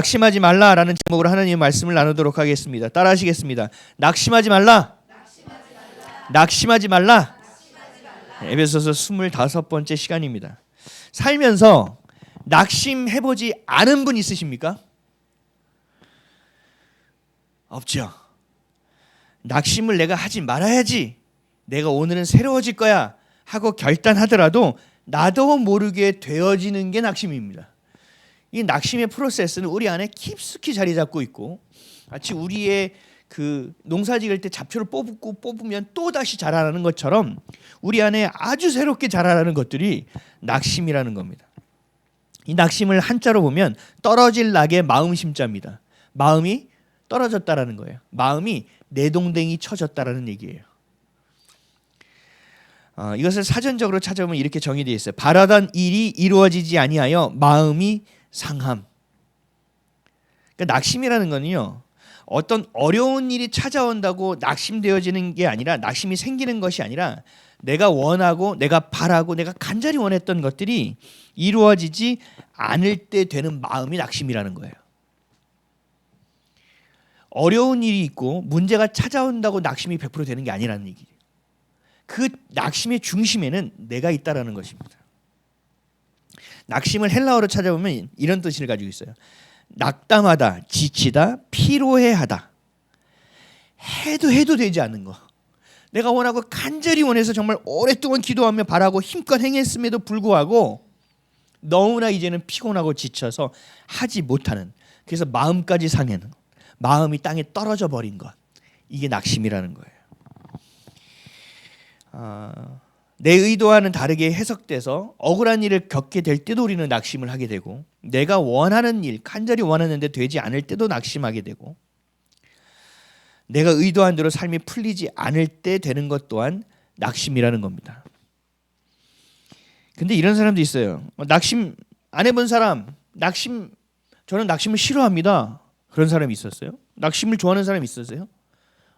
낙심하지 말라라는 제목으로 하나님의 말씀을 나누도록 하겠습니다. 따라하시겠습니다. 낙심하지 말라. 낙심하지 말라. 에베소서 25번째 시간입니다. 살면서 낙심해보지 않은 분 있으십니까? 없죠. 낙심을 내가 하지 말아야지, 내가 오늘은 새로워질 거야 하고 결단하더라도 나도 모르게 되어지는 게 낙심입니다. 이 낙심의 프로세스는 우리 안에 깊숙이 자리 잡고 있고, 마치 우리의 그 농사 지을 때 잡초를 뽑으면 또 다시 자라나는 것처럼 우리 안에 아주 새롭게 자라나는 것들이 낙심이라는 겁니다. 이 낙심을 한자로 보면 떨어질 낙의 마음 심자입니다. 마음이 떨어졌다라는 거예요. 마음이 내동댕이 쳐졌다라는 얘기예요. 이것을 사전적으로 찾아보면 이렇게 정의되어 있어요. 바라던 일이 이루어지지 아니하여 마음이 상함. 그러니까 낙심이라는 거는요, 어떤 어려운 일이 찾아온다고 낙심되어지는 게 아니라, 낙심이 생기는 것이 아니라 내가 원하고 내가 바라고 내가 간절히 원했던 것들이 이루어지지 않을 때 되는 마음이 낙심이라는 거예요. 어려운 일이 있고 문제가 찾아온다고 낙심이 100% 되는 게 아니라는 얘기예요. 그 낙심의 중심에는 내가 있다라는 것입니다. 낙심을 헬라어로 찾아보면 이런 뜻을 가지고 있어요. 낙담하다, 지치다, 피로해하다. 해도 되지 않는 거. 내가 원하고 간절히 원해서 정말 오랫동안 기도하며 바라고 힘껏 행했음에도 불구하고 너무나 이제는 피곤하고 지쳐서 하지 못하는, 그래서 마음까지 상해는, 마음이 땅에 떨어져 버린 것, 이게 낙심이라는 거예요. 내 의도와는 다르게 해석돼서 억울한 일을 겪게 될 때도 우리는 낙심을 하게 되고, 내가 원하는 일, 간절히 원하는데 되지 않을 때도 낙심하게 되고, 내가 의도한 대로 삶이 풀리지 않을 때 되는 것 또한 낙심이라는 겁니다. 근데 이런 사람도 있어요. 낙심 안 해본 사람, 저는 낙심을 싫어합니다. 그런 사람이 있었어요? 낙심을 좋아하는 사람이 있었어요?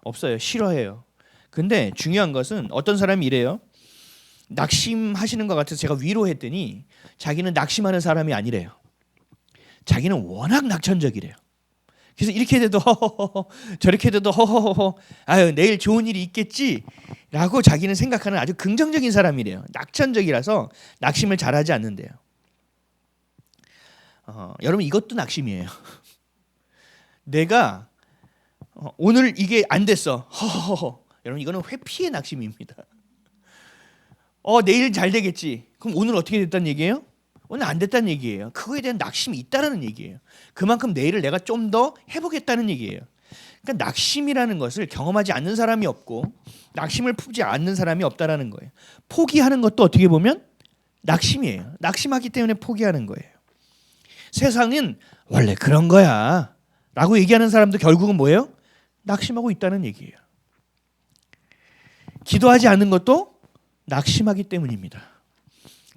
없어요. 싫어해요. 근데 중요한 것은 어떤 사람이 이래요. 낙심하시는 것 같아서 제가 위로했더니 자기는 낙심하는 사람이 아니래요. 자기는 워낙 낙천적이래요. 그래서 이렇게 돼도 허허허, 저렇게 돼도 허허허, 아유 내일 좋은 일이 있겠지라고 자기는 생각하는 아주 긍정적인 사람이래요. 낙천적이라서 낙심을 잘하지 않는데요. 여러분, 이것도 낙심이에요. 내가 오늘 이게 안 됐어. 허허허. 여러분, 이거는 회피의 낙심입니다. 내일 잘 되겠지. 그럼 오늘 어떻게 됐다는 얘기예요? 오늘 안 됐다는 얘기예요. 그거에 대한 낙심이 있다는 얘기예요. 그만큼 내일을 내가 좀 더 해보겠다는 얘기예요. 그러니까 낙심이라는 것을 경험하지 않는 사람이 없고 낙심을 품지 않는 사람이 없다라는 거예요. 포기하는 것도 어떻게 보면 낙심이에요. 낙심하기 때문에 포기하는 거예요. 세상은 원래 그런 거야 라고 얘기하는 사람도 결국은 뭐예요? 낙심하고 있다는 얘기예요. 기도하지 않는 것도 낙심하기 때문입니다.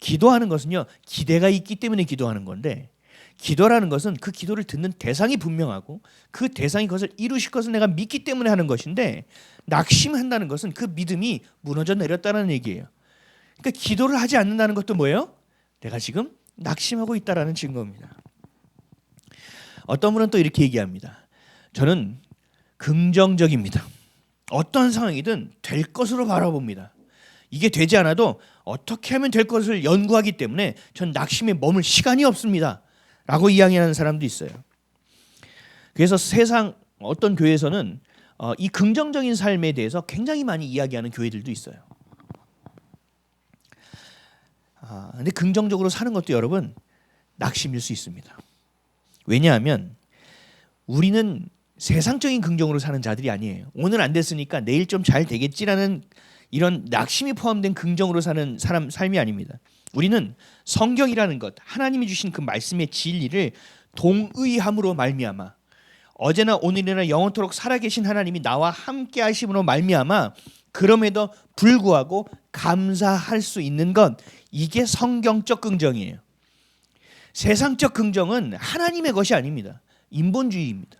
기도하는 것은요, 기대가 있기 때문에 기도하는 건데, 기도라는 것은 그 기도를 듣는 대상이 분명하고 그 대상이 그것을 이루실 것을 내가 믿기 때문에 하는 것인데, 낙심한다는 것은 그 믿음이 무너져 내렸다는 얘기예요. 그러니까 기도를 하지 않는다는 것도 뭐예요? 내가 지금 낙심하고 있다라는 증거입니다. 어떤 분은 또 이렇게 얘기합니다. 저는 긍정적입니다. 어떤 상황이든 될 것으로 바라봅니다. 이게 되지 않아도 어떻게 하면 될 것을 연구하기 때문에 전 낙심에 머물 시간이 없습니다 라고 이야기하는 사람도 있어요. 그래서 세상 어떤 교회에서는 이 긍정적인 삶에 대해서 굉장히 많이 이야기하는 교회들도 있어요. 근데 긍정적으로 사는 것도 여러분 낙심일 수 있습니다. 왜냐하면 우리는 세상적인 긍정으로 사는 자들이 아니에요. 오늘 안 됐으니까 내일 좀 잘 되겠지라는 이런 낙심이 포함된 긍정으로 사는 사람 삶이 아닙니다. 우리는 성경이라는 것, 하나님이 주신 그 말씀의 진리를 동의함으로 말미암아, 어제나 오늘이나 영원토록 살아계신 하나님이 나와 함께 하심으로 말미암아 그럼에도 불구하고 감사할 수 있는 것, 이게 성경적 긍정이에요. 세상적 긍정은 하나님의 것이 아닙니다. 인본주의입니다.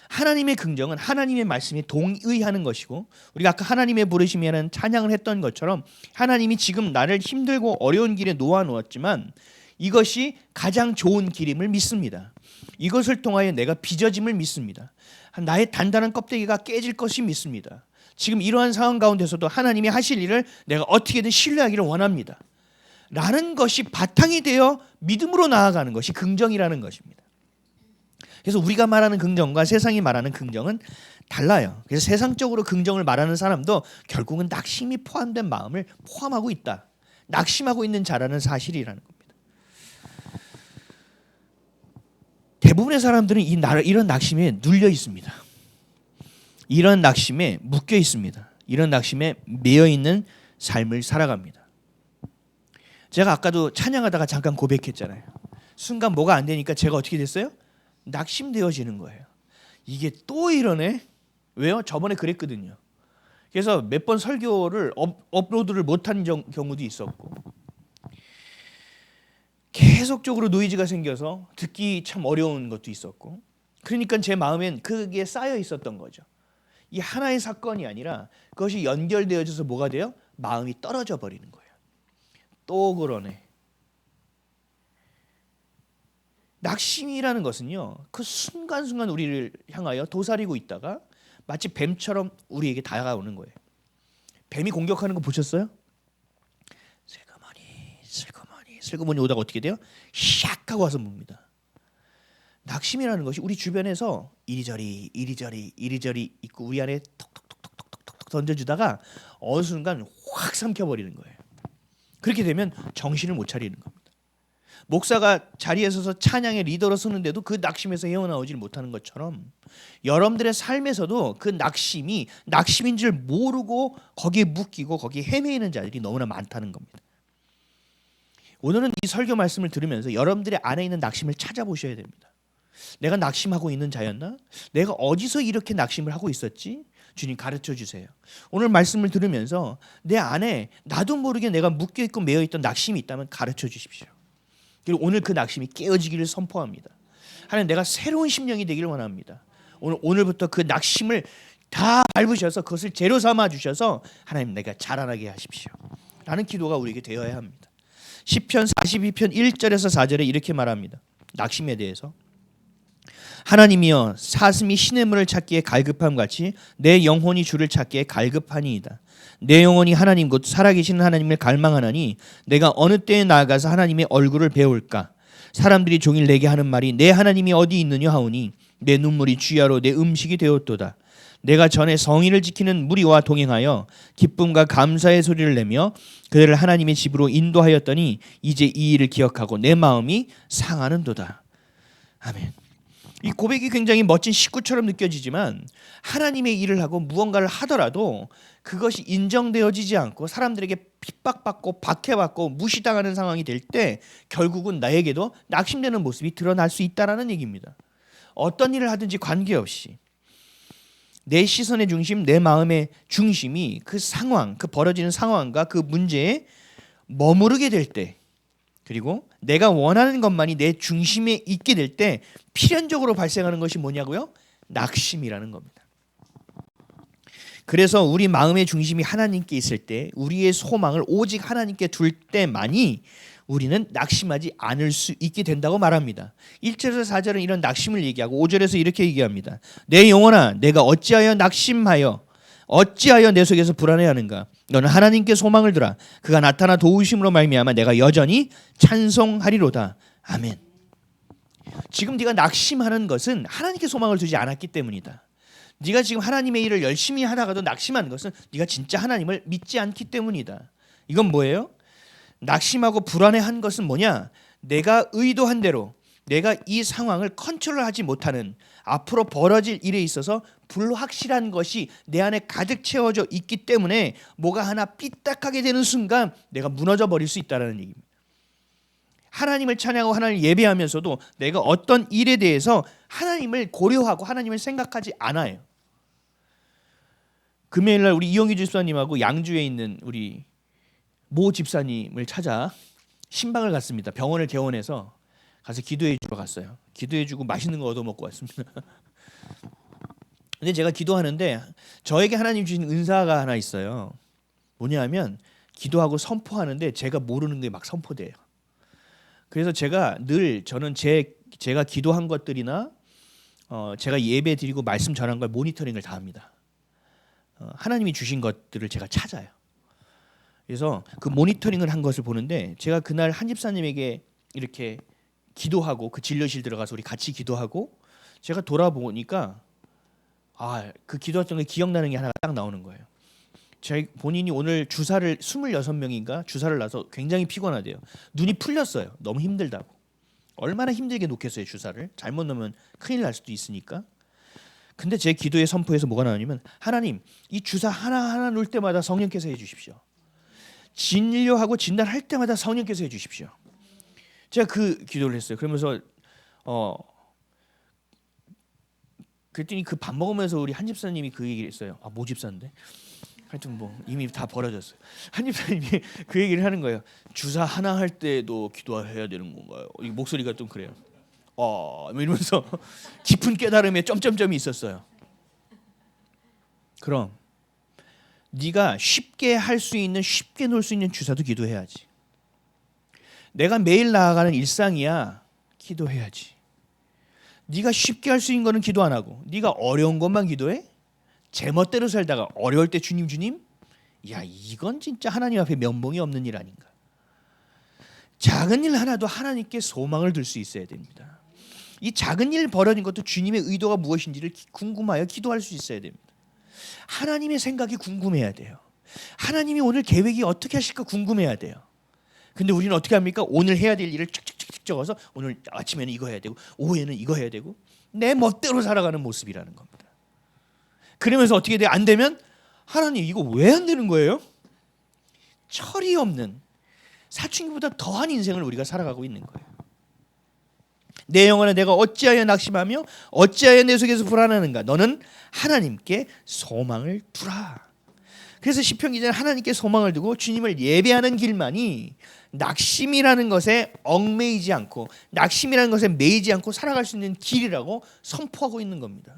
하나님의 긍정은 하나님의 말씀에 동의하는 것이고, 우리가 아까 하나님의 부르심이라는 찬양을 했던 것처럼 하나님이 지금 나를 힘들고 어려운 길에 놓아놓았지만 이것이 가장 좋은 길임을 믿습니다. 이것을 통하여 내가 빚어짐을 믿습니다. 나의 단단한 껍데기가 깨질 것이 믿습니다. 지금 이러한 상황 가운데서도 하나님이 하실 일을 내가 어떻게든 신뢰하기를 원합니다. 라는 것이 바탕이 되어 믿음으로 나아가는 것이 긍정이라는 것입니다. 그래서 우리가 말하는 긍정과 세상이 말하는 긍정은 달라요. 그래서 세상적으로 긍정을 말하는 사람도 결국은 낙심이 포함된 마음을 포함하고 있다. 낙심하고 있는 자라는 사실이라는 겁니다. 대부분의 사람들은 이런 낙심에 눌려 있습니다. 이런 낙심에 묶여 있습니다. 이런 낙심에 매여 있는 삶을 살아갑니다. 제가 아까도 찬양하다가 잠깐 고백했잖아요. 순간 뭐가 안 되니까 제가 어떻게 됐어요? 낙심되어지는 거예요. 이게 또 이러네? 왜요? 저번에 그랬거든요. 그래서 몇 번 설교를 업로드를 못한 경우도 있었고 계속적으로 노이즈가 생겨서 듣기 참 어려운 것도 있었고 그러니까 제 마음엔 그게 쌓여 있었던 거죠. 이 하나의 사건이 아니라 그것이 연결되어져서 뭐가 돼요? 마음이 떨어져 버리는 거예요. 또 그러네. 낙심이라는 것은요, 그 순간순간 우리를 향하여 도사리고 있다가 마치 뱀처럼 우리에게 다가오는 거예요. 뱀이 공격하는 거 보셨어요? 슬그머니 오다가 어떻게 돼요? 샥 하고 와서 뭡니다. 낙심이라는 것이 우리 주변에서 이리저리 있고 우리 안에 톡톡톡톡톡톡 던져주다가 어느 순간 확 삼켜버리는 거예요. 그렇게 되면 정신을 못 차리는 겁니다. 목사가 자리에 서서 찬양의 리더로 서는데도 그 낙심에서 헤어나오질 못하는 것처럼 여러분들의 삶에서도 그 낙심이 낙심인 줄 모르고 거기에 묶이고 거기에 헤매이는 자들이 너무나 많다는 겁니다. 오늘은 이 설교 말씀을 들으면서 여러분들의 안에 있는 낙심을 찾아보셔야 됩니다. 내가 낙심하고 있는 자였나? 내가 어디서 이렇게 낙심을 하고 있었지? 주님 가르쳐 주세요. 오늘 말씀을 들으면서 내 안에 나도 모르게 내가 묶여있고 매여있던 낙심이 있다면 가르쳐 주십시오. 그리고 오늘 그 낙심이 깨어지기를 선포합니다. 하나님 내가 새로운 심령이 되기를 원합니다. 오늘부터 그 낙심을 다 밟으셔서 그것을 재료 삼아 주셔서 하나님 내가 자라나게 하십시오. 라는 기도가 우리에게 되어야 합니다. 시편 42편 1절에서 4절에 이렇게 말합니다. 낙심에 대해서 하나님이여 사슴이 시냇물을 찾기에 갈급함 같이 내 영혼이 주를 찾기에 갈급하니이다. 내 영혼이 하나님 곧 살아계시는 하나님을 갈망하나니 내가 어느 때에 나아가서 하나님의 얼굴을 배울까. 사람들이 종일 내게 하는 말이 내 하나님이 어디 있느냐 하오니 내 눈물이 주야로 내 음식이 되었도다. 내가 전에 성의를 지키는 무리와 동행하여 기쁨과 감사의 소리를 내며 그들을 하나님의 집으로 인도하였더니 이제 이 일을 기억하고 내 마음이 상하는도다. 아멘. 이 고백이 굉장히 멋진 식구처럼 느껴지지만 하나님의 일을 하고 무언가를 하더라도 그것이 인정되어지지 않고 사람들에게 핍박받고 박해받고 무시당하는 상황이 될 때 결국은 나에게도 낙심되는 모습이 드러날 수 있다는 얘기입니다. 어떤 일을 하든지 관계없이 내 시선의 중심, 내 마음의 중심이 그 상황, 그 벌어지는 상황과 그 문제에 머무르게 될 때 그리고 내가 원하는 것만이 내 중심에 있게 될 때 필연적으로 발생하는 것이 뭐냐고요? 낙심이라는 겁니다. 그래서 우리 마음의 중심이 하나님께 있을 때 우리의 소망을 오직 하나님께 둘 때만이 우리는 낙심하지 않을 수 있게 된다고 말합니다. 1절에서 4절은 이런 낙심을 얘기하고 5절에서 이렇게 얘기합니다. 내 영혼아 내가 어찌하여 낙심하여 어찌하여 내 속에서 불안해하는가. 너는 하나님께 소망을 두라. 그가 나타나 도우심으로 말미암아 내가 여전히 찬송하리로다. 아멘. 지금 네가 낙심하는 것은 하나님께 소망을 두지 않았기 때문이다. 네가 지금 하나님의 일을 열심히 하다가도 낙심하는 것은 네가 진짜 하나님을 믿지 않기 때문이다. 이건 뭐예요? 낙심하고 불안해한 것은 뭐냐? 내가 의도한 대로 내가 이 상황을 컨트롤하지 못하는 앞으로 벌어질 일에 있어서 불확실한 것이 내 안에 가득 채워져 있기 때문에 뭐가 하나 삐딱하게 되는 순간 내가 무너져 버릴 수 있다는 얘기입니다. 하나님을 찬양하고 하나님을 예배하면서도 내가 어떤 일에 대해서 하나님을 고려하고 하나님을 생각하지 않아요. 금요일 날 우리 이영희 집사님하고 양주에 있는 우리 모 집사님을 찾아 신방을 갔습니다. 병원을 개원해서 가서 기도해 주러 갔어요. 기도해 주고 맛있는 거 얻어 먹고 왔습니다. 근데 제가 기도하는데 저에게 하나님 주신 은사가 하나 있어요. 뭐냐면 기도하고 선포하는데 제가 모르는 게 막 선포돼요. 그래서 제가 늘 저는 제 제가 기도한 것들이나 제가 예배 드리고 말씀 전한 걸 모니터링을 다 합니다. 하나님이 주신 것들을 제가 찾아요. 그래서 그 모니터링을 한 것을 보는데 제가 그날 한 집사님에게 이렇게 기도하고 그 진료실 들어가서 우리 같이 기도하고 제가 돌아보니까 그 기도했던 게 기억나는 게 하나가 딱 나오는 거예요. 제 본인이 오늘 주사를 26명인가 주사를 놔서 굉장히 피곤하대요. 눈이 풀렸어요. 너무 힘들다고. 얼마나 힘들게 놓겠어요 주사를. 잘못 놓으면 큰일 날 수도 있으니까. 근데 제 기도의 선포에서 뭐가 나오냐면 하나님 이 주사 하나하나 놓을 때마다 성령께서 해주십시오. 진료하고 진단할 때마다 성령께서 해주십시오. 제가 그 기도를 했어요. 그러면서 그랬더니 그 밥 먹으면서 우리 한 집사님이 그 얘기를 했어요. 모 집사인데 하여튼 뭐 이미 다 버려졌어요. 한 집사님이 그 얘기를 하는 거예요. 주사 하나 할 때도 기도해야 되는 건가요? 이 목소리가 좀 그래요. 이러면서 깊은 깨달음에 점점점이 있었어요. 그럼 네가 쉽게 할 수 있는 쉽게 놓을 수 있는 주사도 기도해야지. 내가 매일 나아가는 일상이야. 기도해야지. 네가 쉽게 할 수 있는 거는 기도 안 하고 네가 어려운 것만 기도해? 제멋대로 살다가 어려울 때 주님 야 이건 진짜 하나님 앞에 면봉이 없는 일 아닌가. 작은 일 하나도 하나님께 소망을 둘 수 있어야 됩니다. 이 작은 일 벌어진 것도 주님의 의도가 무엇인지를 궁금하여 기도할 수 있어야 됩니다. 하나님의 생각이 궁금해야 돼요. 하나님이 오늘 계획이 어떻게 하실까 궁금해야 돼요. 근데 우리는 어떻게 합니까? 오늘 해야 될 일을 쫙쫙쫙 적어서 오늘 아침에는 이거 해야 되고 오후에는 이거 해야 되고 내 멋대로 살아가는 모습이라는 겁니다. 그러면서 어떻게 돼? 안 되면 하나님 이거 왜 안 되는 거예요? 철이 없는 사춘기보다 더한 인생을 우리가 살아가고 있는 거예요. 내 영혼아 내가 어찌하여 낙심하며 어찌하여 내 속에서 불안하는가. 너는 하나님께 소망을 두라. 그래서 시편 기자는 하나님께 소망을 두고 주님을 예배하는 길만이 낙심이라는 것에 얽매이지 않고 낙심이라는 것에 매이지 않고 살아갈 수 있는 길이라고 선포하고 있는 겁니다.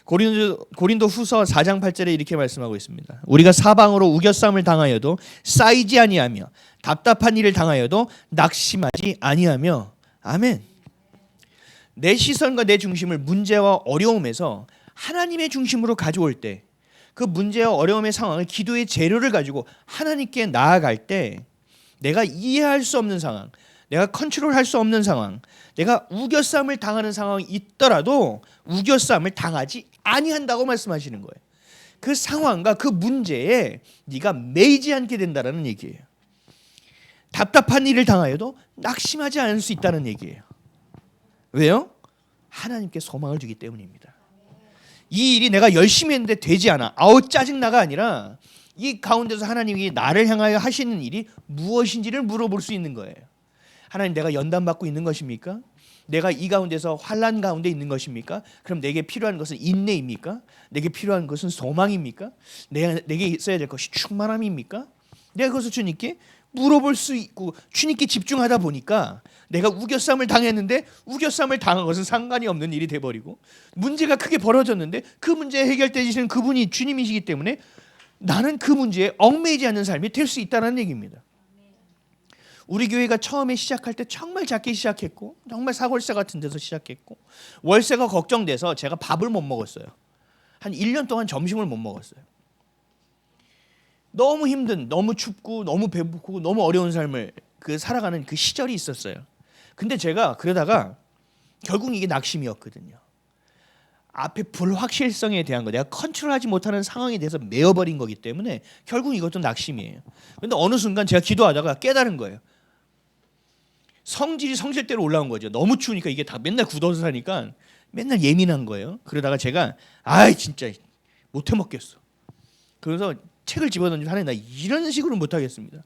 고린도 후서 4장 8절에 이렇게 말씀하고 있습니다. 우리가 사방으로 우겨싸움을 당하여도 쌓이지 아니하며 답답한 일을 당하여도 낙심하지 아니하며. 아멘. 내 시선과 내 중심을 문제와 어려움에서 하나님의 중심으로 가져올 때 그 문제와 어려움의 상황을 기도의 재료를 가지고 하나님께 나아갈 때 내가 이해할 수 없는 상황, 내가 컨트롤할 수 없는 상황, 내가 우겨싸움을 당하는 상황이 있더라도 우겨싸움을 당하지 아니한다고 말씀하시는 거예요. 그 상황과 그 문제에 네가 매이지 않게 된다는 얘기예요. 답답한 일을 당하여도 낙심하지 않을 수 있다는 얘기예요. 왜요? 하나님께 소망을 주기 때문입니다. 이 일이 내가 열심히 했는데 되지 않아. 짜증나가 아니라 이 가운데서 하나님이 나를 향하여 하시는 일이 무엇인지를 물어볼 수 있는 거예요. 하나님 내가 연단받고 있는 것입니까? 내가 이 가운데서 환난 가운데 있는 것입니까? 그럼 내게 필요한 것은 인내입니까? 내게 필요한 것은 소망입니까? 내게 있어야 될 것이 충만함입니까? 내가 그것을 주님께 물어볼 수 있고 주님께 집중하다 보니까 내가 우겨싸움을 당했는데 우겨싸움을 당한 것은 상관이 없는 일이 돼버리고 문제가 크게 벌어졌는데 그 문제 해결되시는 그분이 주님이시기 때문에 나는 그 문제에 얽매이지 않는 삶이 될 수 있다는 얘기입니다. 우리 교회가 처음에 시작할 때 정말 작게 시작했고 정말 사골세 같은 데서 시작했고 월세가 걱정돼서 제가 밥을 못 먹었어요. 한 1년 동안 점심을 못 먹었어요. 너무 힘든, 너무 춥고 너무 배고프고 너무 어려운 삶을 살아가는 그 시절이 있었어요. 근데 제가 그러다가 결국 이게 낙심이었거든요. 앞에 불확실성에 대한 거, 내가 컨트롤하지 못하는 상황에 대해서 매어버린 거기 때문에 결국 이것도 낙심이에요. 그런데 어느 순간 제가 기도하다가 깨달은 거예요. 성질이 성질대로 올라온 거죠. 너무 추우니까 이게 다 맨날 굳어서 사니까 맨날 예민한 거예요. 그러다가 제가 진짜 못 해먹겠어. 그래서 책을 집어던지고 하나님 나 이런 식으로 못 하겠습니다.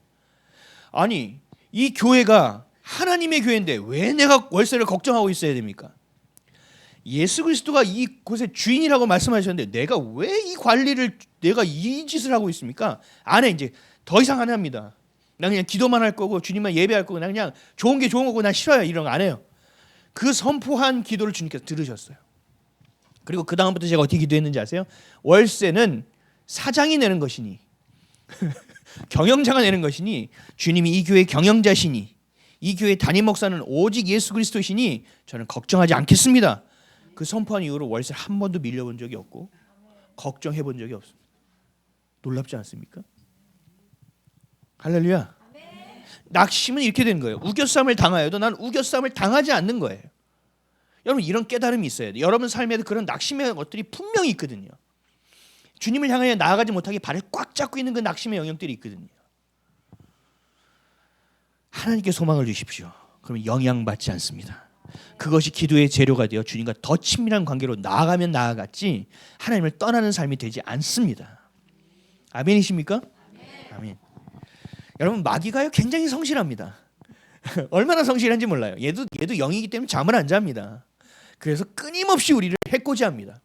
아니 이 교회가 하나님의 교회인데 왜 내가 월세를 걱정하고 있어야 됩니까? 예수 그리스도가 이곳의 주인이라고 말씀하셨는데 내가 왜 이 관리를 내가 이 짓을 하고 있습니까? 안 해. 이제 더 이상 안 합니다. 나 그냥 기도만 할 거고 주님만 예배할 거고 나 그냥 좋은 게 좋은 거고 난 싫어요. 이런 거 안 해요. 그 선포한 기도를 주님께서 들으셨어요. 그리고 그 다음부터 제가 어떻게 기도했는지 아세요? 월세는 사장이 내는 것이니 경영자가 내는 것이니 주님이 이 교회의 경영자시니 이 교회 담임 목사는 오직 예수 그리스도시니 저는 걱정하지 않겠습니다. 그 선포한 이후로 월세 한 번도 밀려본 적이 없고 걱정해 본 적이 없습니다. 놀랍지 않습니까? 할렐루야. 낙심은 이렇게 되는 거예요. 우겨싸움을 당하여도 난 우겨싸움을 당하지 않는 거예요. 여러분 이런 깨달음이 있어야 돼요. 여러분 삶에도 그런 낙심의 것들이 분명히 있거든요. 주님을 향하여 나아가지 못하게 발을 꽉 잡고 있는 그 낙심의 영역들이 있거든요. 하나님께 소망을 주십시오. 그러면 영향받지 않습니다. 그것이 기도의 재료가 되어 주님과 더 친밀한 관계로 나아가면 나아갔지 하나님을 떠나는 삶이 되지 않습니다. 아멘이십니까? 아멘. 여러분 마귀가요 굉장히 성실합니다. 얼마나 성실한지 몰라요. 얘도 영이기 때문에 잠을 안 잡니다. 그래서 끊임없이 우리를 해코지합니다.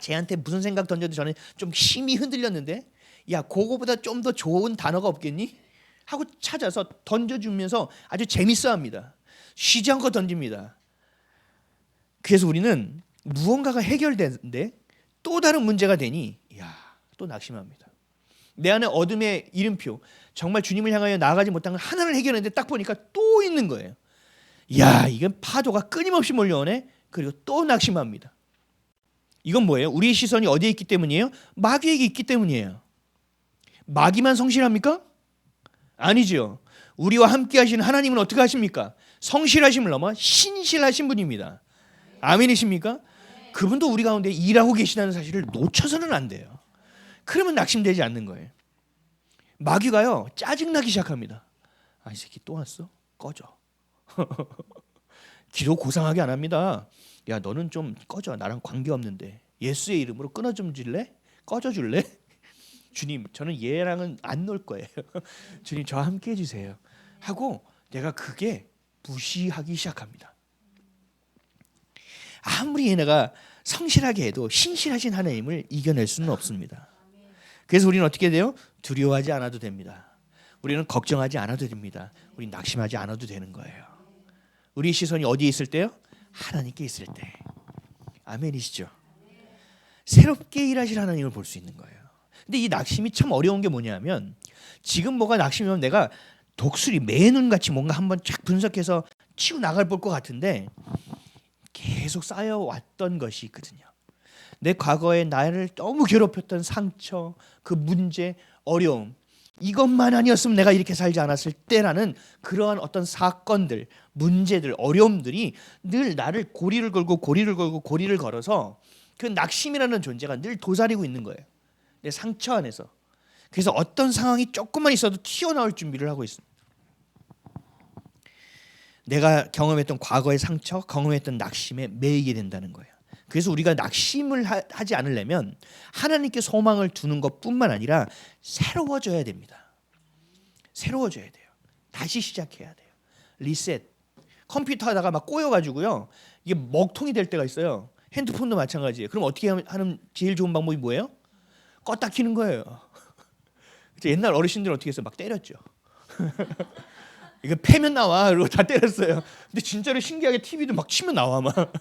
쟤한테 무슨 생각 던져도 저는 좀 힘이 흔들렸는데 야 그거보다 좀 더 좋은 단어가 없겠니? 하고 찾아서 던져주면서 아주 재밌어합니다. 쉬지 않고 던집니다. 그래서 우리는 무언가가 해결되는데 또 다른 문제가 되니 또 낙심합니다. 내 안에 어둠의 이름표 정말 주님을 향하여 나아가지 못한 걸 하나를 해결했는데 딱 보니까 또 있는 거예요. 이건 파도가 끊임없이 몰려오네. 그리고 또 낙심합니다. 이건 뭐예요? 우리의 시선이 어디에 있기 때문이에요? 마귀에게 있기 때문이에요. 마귀만 성실합니까? 아니죠. 우리와 함께 하시는 하나님은 어떻게 하십니까? 성실하심을 넘어 신실하신 분입니다. 아멘이십니까? 그분도 우리 가운데 일하고 계시다는 사실을 놓쳐서는 안 돼요. 그러면 낙심되지 않는 거예요. 마귀가요 짜증나기 시작합니다. 이 새끼 또 왔어? 꺼져. 기도 고상하게 안 합니다. 야 너는 좀 꺼져. 나랑 관계없는데 예수의 이름으로 끊어 좀 줄래? 꺼져 줄래? 주님 저는 얘랑은 안 놀 거예요. 주님 저와 함께 해주세요 하고 내가 그게 무시하기 시작합니다. 아무리 얘네가 성실하게 해도 신실하신 하나님을 이겨낼 수는 없습니다. 그래서 우리는 어떻게 돼요? 두려워하지 않아도 됩니다. 우리는 걱정하지 않아도 됩니다. 우리는 낙심하지 않아도 되는 거예요. 우리 시선이 어디에 있을 때요? 하나님께 있을 때. 아멘이시죠? 새롭게 일하실 하나님을 볼 수 있는 거예요. 근데 이 낙심이 참 어려운 게 뭐냐면 지금 뭐가 낙심이면 내가 독수리 매눈같이 뭔가 한번 쫙 분석해서 치고 나갈 것 같은데 계속 쌓여왔던 것이 있거든요. 내 과거에 나를 너무 괴롭혔던 상처, 그 문제, 어려움 이것만 아니었으면 내가 이렇게 살지 않았을 때라는 그러한 어떤 사건들, 문제들, 어려움들이 늘 나를 고리를 걸어서 그 낙심이라는 존재가 늘 도사리고 있는 거예요. 내 상처 안에서. 그래서 어떤 상황이 조금만 있어도 튀어나올 준비를 하고 있습니다. 내가 경험했던 과거의 상처, 경험했던 낙심에 매이게 된다는 거예요. 그래서 우리가 낙심을 하지 않으려면 하나님께 소망을 두는 것뿐만 아니라 새로워져야 됩니다. 새로워져야 돼요. 다시 시작해야 돼요. 리셋. 컴퓨터 하다가 막 꼬여가지고요. 이게 먹통이 될 때가 있어요. 핸드폰도 마찬가지예요. 그럼 어떻게 하는 제일 좋은 방법이 뭐예요? 껐다 키는 거예요. 옛날 어르신들은 어떻게 했어요? 막 때렸죠. 이거 패면 나와. 그리고 다 때렸어요. 근데 진짜로 신기하게 TV도 막 치면 나와 막.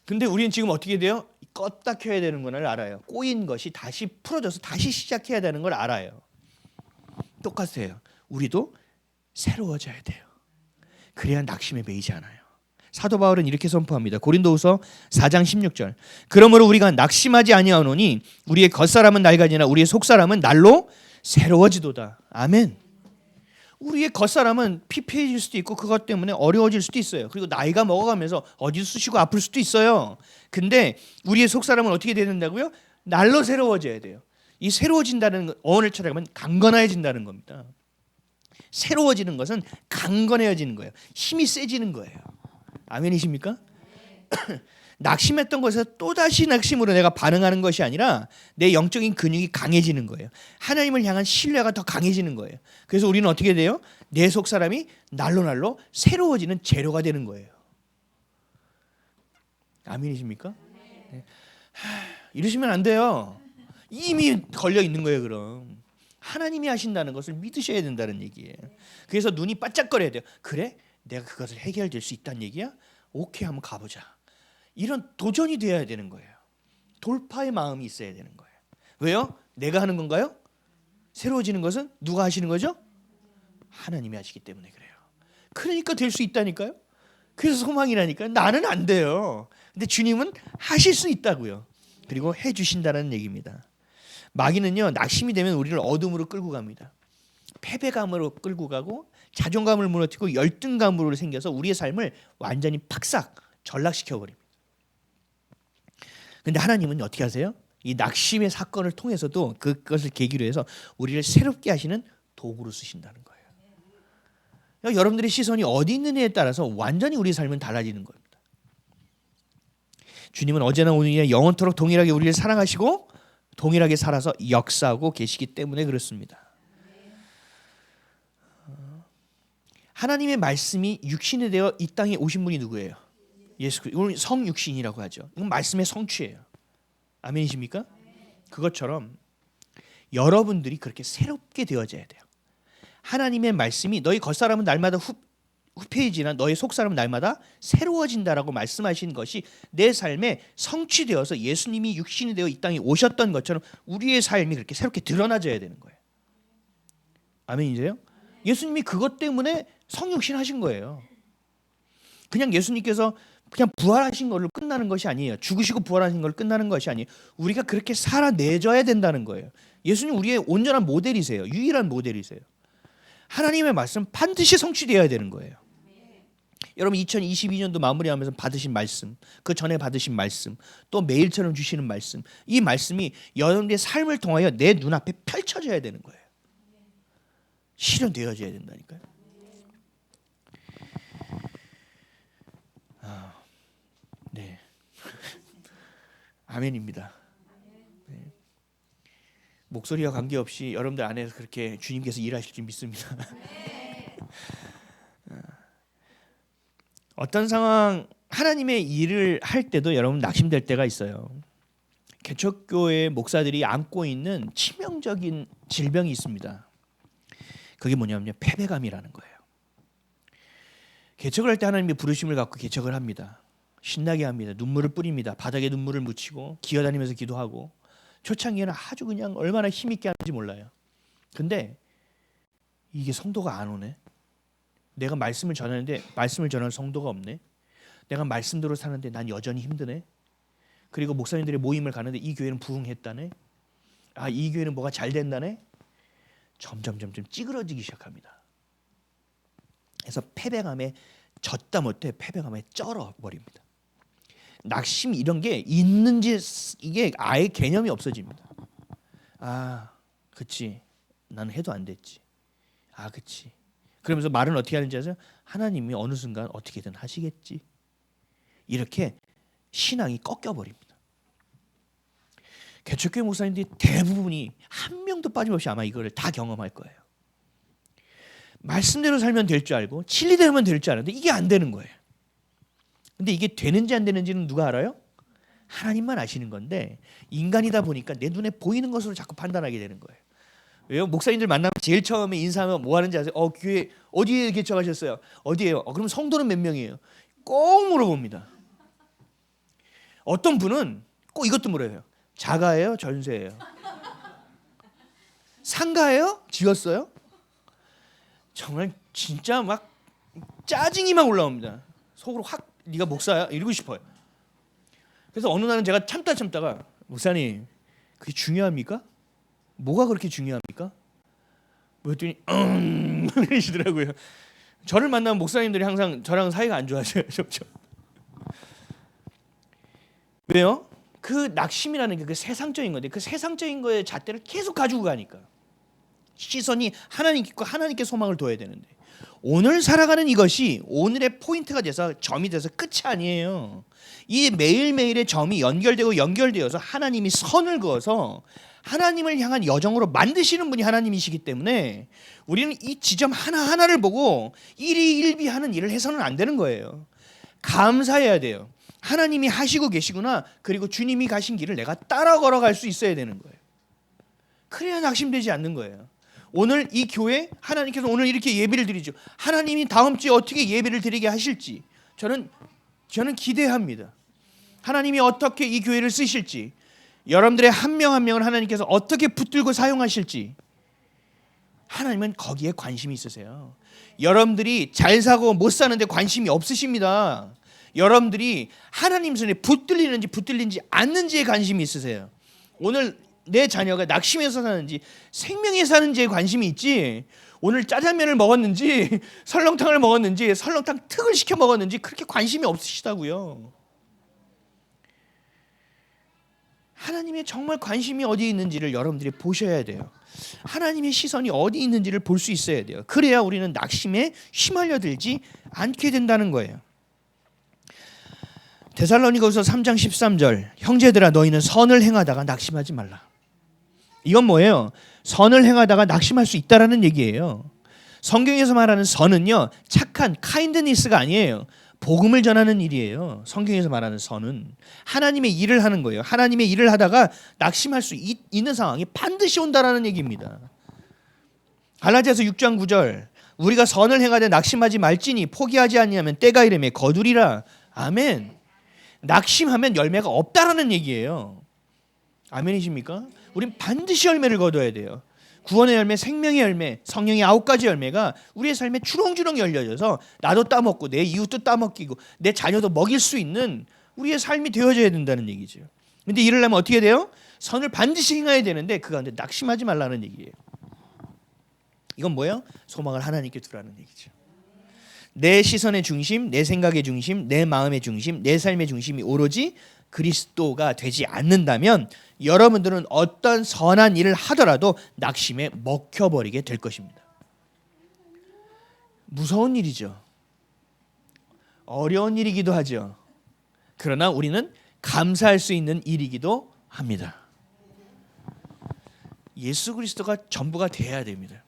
근데 우리는 지금 어떻게 돼요? 껐다 켜야 되는 걸 알아요. 꼬인 것이 다시 풀어져서 다시 시작해야 되는 걸 알아요. 똑같아요. 우리도 새로워져야 돼요. 그래야 낙심에 매이지 않아요. 사도 바울은 이렇게 선포합니다. 고린도후서 4장 16절. 그러므로 우리가 낙심하지 아니하노니 우리의 겉사람은 낡아지나 우리의 속사람은 날로 새로워지도다. 아멘. 우리의 겉사람은 피폐해질 수도 있고 그것 때문에 어려워질 수도 있어요. 그리고 나이가 먹어가면서 어디서 쑤시고 아플 수도 있어요. 근데 우리의 속사람은 어떻게 된다고요? 날로 새로워져야 돼요. 이 새로워진다는 어원을 찾아가면 강건해진다는 겁니다. 새로워지는 것은 강건해지는 거예요. 힘이 세지는 거예요. 아멘이십니까? 낙심했던 것에서 또다시 낙심으로 내가 반응하는 것이 아니라 내 영적인 근육이 강해지는 거예요. 하나님을 향한 신뢰가 더 강해지는 거예요. 그래서 우리는 어떻게 돼요? 내 속사람이 날로 새로워지는 재료가 되는 거예요. 아멘이십니까? 네. 이러시면 안 돼요. 이미 걸려 있는 거예요. 그럼 하나님이 하신다는 것을 믿으셔야 된다는 얘기예요. 그래서 눈이 바짝거려야 돼요. 그래? 내가 그것을 해결될 수 있다는 얘기야? 오케이, 한번 가보자. 이런 도전이 되어야 되는 거예요. 돌파의 마음이 있어야 되는 거예요. 왜요? 내가 하는 건가요? 새로워지는 것은 누가 하시는 거죠? 하나님이 하시기 때문에 그래요. 그러니까 될 수 있다니까요. 그래서 소망이라니까요. 나는 안 돼요. 근데 주님은 하실 수 있다고요. 그리고 해 주신다는 얘기입니다. 마귀는요, 낙심이 되면 우리를 어둠으로 끌고 갑니다. 패배감으로 끌고 가고 자존감을 무너뜨리고 열등감으로 생겨서 우리의 삶을 완전히 팍싹 전락시켜 버립니다. 근데 하나님은 어떻게 하세요? 이 낙심의 사건을 통해서도 그것을 계기로 해서 우리를 새롭게 하시는 도구로 쓰신다는 거예요. 그러니까 여러분들의 시선이 어디 있느냐에 따라서 완전히 우리 삶은 달라지는 겁니다. 주님은 어제나 오늘이나 영원토록 동일하게 우리를 사랑하시고 동일하게 살아서 역사하고 계시기 때문에 그렇습니다. 하나님의 말씀이 육신이 되어 이 땅에 오신 분이 누구예요? 예수 그리스도. 이걸 성육신이라고 하죠. 이건 말씀의 성취예요. 아멘이십니까? 그것처럼 여러분들이 그렇게 새롭게 되어져야 돼요. 하나님의 말씀이 너희 겉사람은 날마다 후패해지나 너희 속사람은 날마다 새로워진다라고 말씀하신 것이 내 삶에 성취되어서 예수님이 육신이 되어 이 땅에 오셨던 것처럼 우리의 삶이 그렇게 새롭게 드러나져야 되는 거예요. 아멘이세요? 예수님이 그것 때문에 성육신 하신 거예요. 그냥 예수님께서 그냥 부활하신 걸로 끝나는 것이 아니에요. 죽으시고 부활하신 걸로 끝나는 것이 아니에요. 우리가 그렇게 살아내줘야 된다는 거예요. 예수님 우리의 온전한 모델이세요. 유일한 모델이세요. 하나님의 말씀 반드시 성취되어야 되는 거예요. 여러분 2022년도 마무리하면서 받으신 말씀, 그 전에 받으신 말씀, 또 매일처럼 주시는 말씀, 이 말씀이 여러분의 삶을 통하여 내 눈앞에 펼쳐져야 되는 거예요. 실현되어져야 된다니까요. 네, 아멘입니다. 네. 목소리와 관계없이 여러분들 안에서 그렇게 주님께서 일하실 줄 믿습니다. 어떤 상황 하나님의 일을 할 때도 여러분 낙심될 때가 있어요. 개척교회 목사들이 안고 있는 치명적인 질병이 있습니다. 그게 뭐냐면요, 패배감이라는 거예요. 개척을 할 때 하나님의 부르심을 갖고 개척을 합니다. 신나게 합니다. 눈물을 뿌립니다. 바닥에 눈물을 묻히고 기어다니면서 기도하고 초창기에는 아주 그냥 얼마나 힘있게 하는지 몰라요. 근데 이게 성도가 안 오네. 내가 말씀을 전하는데 말씀을 전할 성도가 없네. 내가 말씀대로 사는데 난 여전히 힘드네. 그리고 목사님들의 모임을 가는데 이 교회는 부흥했다네. 아, 이 교회는 뭐가 잘 된다네. 점점 찌그러지기 시작합니다. 그래서 패배감에 졌다 못해 패배감에 쩔어버립니다. 낙심 이런 게 있는지 이게 아예 개념이 없어집니다. 아, 그치. 난 해도 안 됐지. 아, 그치. 그러면서 말은 어떻게 하는지 아세요? 하나님이 어느 순간 어떻게든 하시겠지. 이렇게 신앙이 꺾여버립니다. 개척교회 목사님들이 대부분이 한 명도 빠짐없이 아마 이거를 다 경험할 거예요. 말씀대로 살면 될 줄 알고 진리대로 하면 될 줄 아는데 이게 안 되는 거예요. 근데 이게 되는지 안 되는지는 누가 알아요? 하나님만 아시는 건데 인간이다 보니까 내 눈에 보이는 것으로 자꾸 판단하게 되는 거예요. 왜요? 목사님들 만나면 제일 처음에 인사하면 뭐 하는지 아세요? 교회 어디에 개척하셨어요? 어디에요? 그럼 성도는 몇 명이에요? 꼭 물어봅니다. 어떤 분은 꼭 이것도 물어요. 자가예요? 전세예요? 상가예요? 지었어요? 정말 진짜 막 짜증이 막 올라옵니다. 속으로 확 네가 목사야? 이러고 싶어요. 그래서 어느 날은 제가 참다가 목사님 그게 중요합니까? 뭐가 그렇게 중요합니까? 그랬더니 이러시더라고요. 저를 만나면 목사님들이 항상 저랑 사이가 안 좋아져요. 왜요? 그 낙심이라는 게 그 세상적인 건데 그 세상적인 거의 잣대를 계속 가지고 가니까 시선이 하나님께 있고 하나님께 소망을 둬야 되는데 오늘 살아가는 이것이 오늘의 포인트가 돼서 점이 돼서 끝이 아니에요. 이 매일매일의 점이 연결되어서 하나님이 선을 그어서 하나님을 향한 여정으로 만드시는 분이 하나님이시기 때문에 우리는 이 지점 하나하나를 보고 일희일비하는 일을 해서는 안 되는 거예요. 감사해야 돼요. 하나님이 하시고 계시구나. 그리고 주님이 가신 길을 내가 따라 걸어갈 수 있어야 되는 거예요. 그래야 낙심되지 않는 거예요. 오늘 이 교회 하나님께서 오늘 이렇게 예배를 드리죠. 하나님이 다음 주에 어떻게 예배를 드리게 하실지 저는 기대합니다. 하나님이 어떻게 이 교회를 쓰실지 여러분들의 한 명 한 명을 하나님께서 어떻게 붙들고 사용하실지 하나님은 거기에 관심이 있으세요. 여러분들이 잘 사고 못 사는데 관심이 없으십니다. 여러분들이 하나님 손에 붙들리는지 붙들리지 않는지에 관심이 있으세요. 오늘 내 자녀가 낙심해서 사는지 생명에 사는지에 관심이 있지, 오늘 짜장면을 먹었는지 설렁탕을 먹었는지 설렁탕 특을 시켜 먹었는지 그렇게 관심이 없으시다고요. 하나님의 정말 관심이 어디 있는지를 여러분들이 보셔야 돼요. 하나님의 시선이 어디 있는지를 볼 수 있어야 돼요. 그래야 우리는 낙심에 휘말려 들지 않게 된다는 거예요. 데살로니가후서 3장 13절, 형제들아 너희는 선을 행하다가 낙심하지 말라. 이건 뭐예요? 선을 행하다가 낙심할 수 있다라는 얘기예요. 성경에서 말하는 선은요, 착한 카인드니스가 아니에요. 복음을 전하는 일이에요. 성경에서 말하는 선은 하나님의 일을 하는 거예요. 하나님의 일을 하다가 낙심할 수 있는 상황이 반드시 온다라는 얘기입니다. 갈라디아서 6장 9절, 우리가 선을 행하되 낙심하지 말지니 포기하지 아니하면 때가 이르매 거두리라. 아멘. 낙심하면 열매가 없다라는 얘기예요. 아멘이십니까? 우린 반드시 열매를 거둬야 돼요. 구원의 열매, 생명의 열매, 성령의 9가지 열매가 우리의 삶에 주렁주렁 열려져서 나도 따먹고 내 이웃도 따먹기고 내 자녀도 먹일 수 있는 우리의 삶이 되어져야 된다는 얘기죠. 근데 이러려면 어떻게 돼요? 선을 반드시 행해야 되는데 그 가운데 낙심하지 말라는 얘기예요. 이건 뭐예요? 소망을 하나님께 두라는 얘기죠. 내 시선의 중심, 내 생각의 중심, 내 마음의 중심, 내 삶의 중심이 오로지 그리스도가 되지 않는다면 여러분들은 어떤 선한 일을 하더라도 낙심에 먹혀버리게 될 것입니다. 무서운 일이죠. 어려운 일이기도 하죠. 그러나 우리는 감사할 수 있는 일이기도 합니다. 예수 그리스도가 전부가 돼야 됩니다.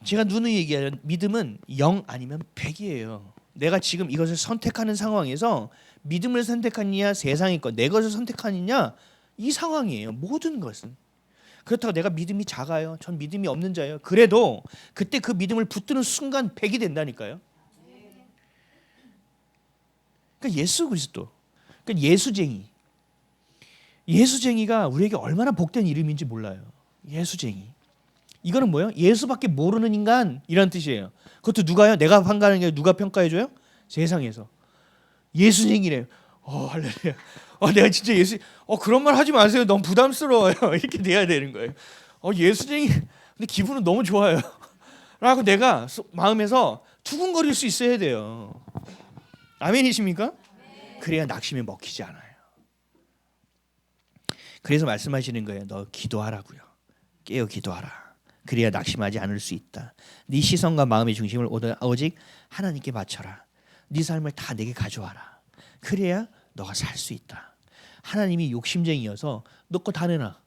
제가 누누이 얘기하는 믿음은 0 아니면 100이에요. 내가 지금 이것을 선택하는 상황에서 믿음을 선택하느냐 세상의 것 내 것을 선택하느냐 이 상황이에요. 모든 것은. 그렇다고 내가 믿음이 작아요, 전 믿음이 없는 자예요, 그래도 그때 그 믿음을 붙드는 순간 100이 된다니까요. 그러니까 예수 그리스도, 그러니까 예수쟁이가 우리에게 얼마나 복된 이름인지 몰라요. 예수쟁이. 이거는 뭐예요? 예수밖에 모르는 인간 이란 뜻이에요. 그것도 누가요? 내가 판가는 게 누가 평가해줘요? 세상에서. 예수쟁이래요. 할렐루야. 내가 진짜 그런 말 하지 마세요. 너무 부담스러워요. 이렇게 돼야 되는 거예요. 예수쟁이. 근데 기분은 너무 좋아요. 라고 내가 마음에서 두근거릴 수 있어야 돼요. 아멘이십니까? 그래야 낙심에 먹히지 않아요. 그래서 말씀하시는 거예요. 너 기도하라고요. 깨어 기도하라. 그래야 낙심하지 않을 수 있다. 네 시선과 마음의 중심을 오직 하나님께 바쳐라. 네 삶을 다 내게 가져와라. 그래야 너가 살 수 있다. 하나님이 욕심쟁이여서 너 거 다 내놔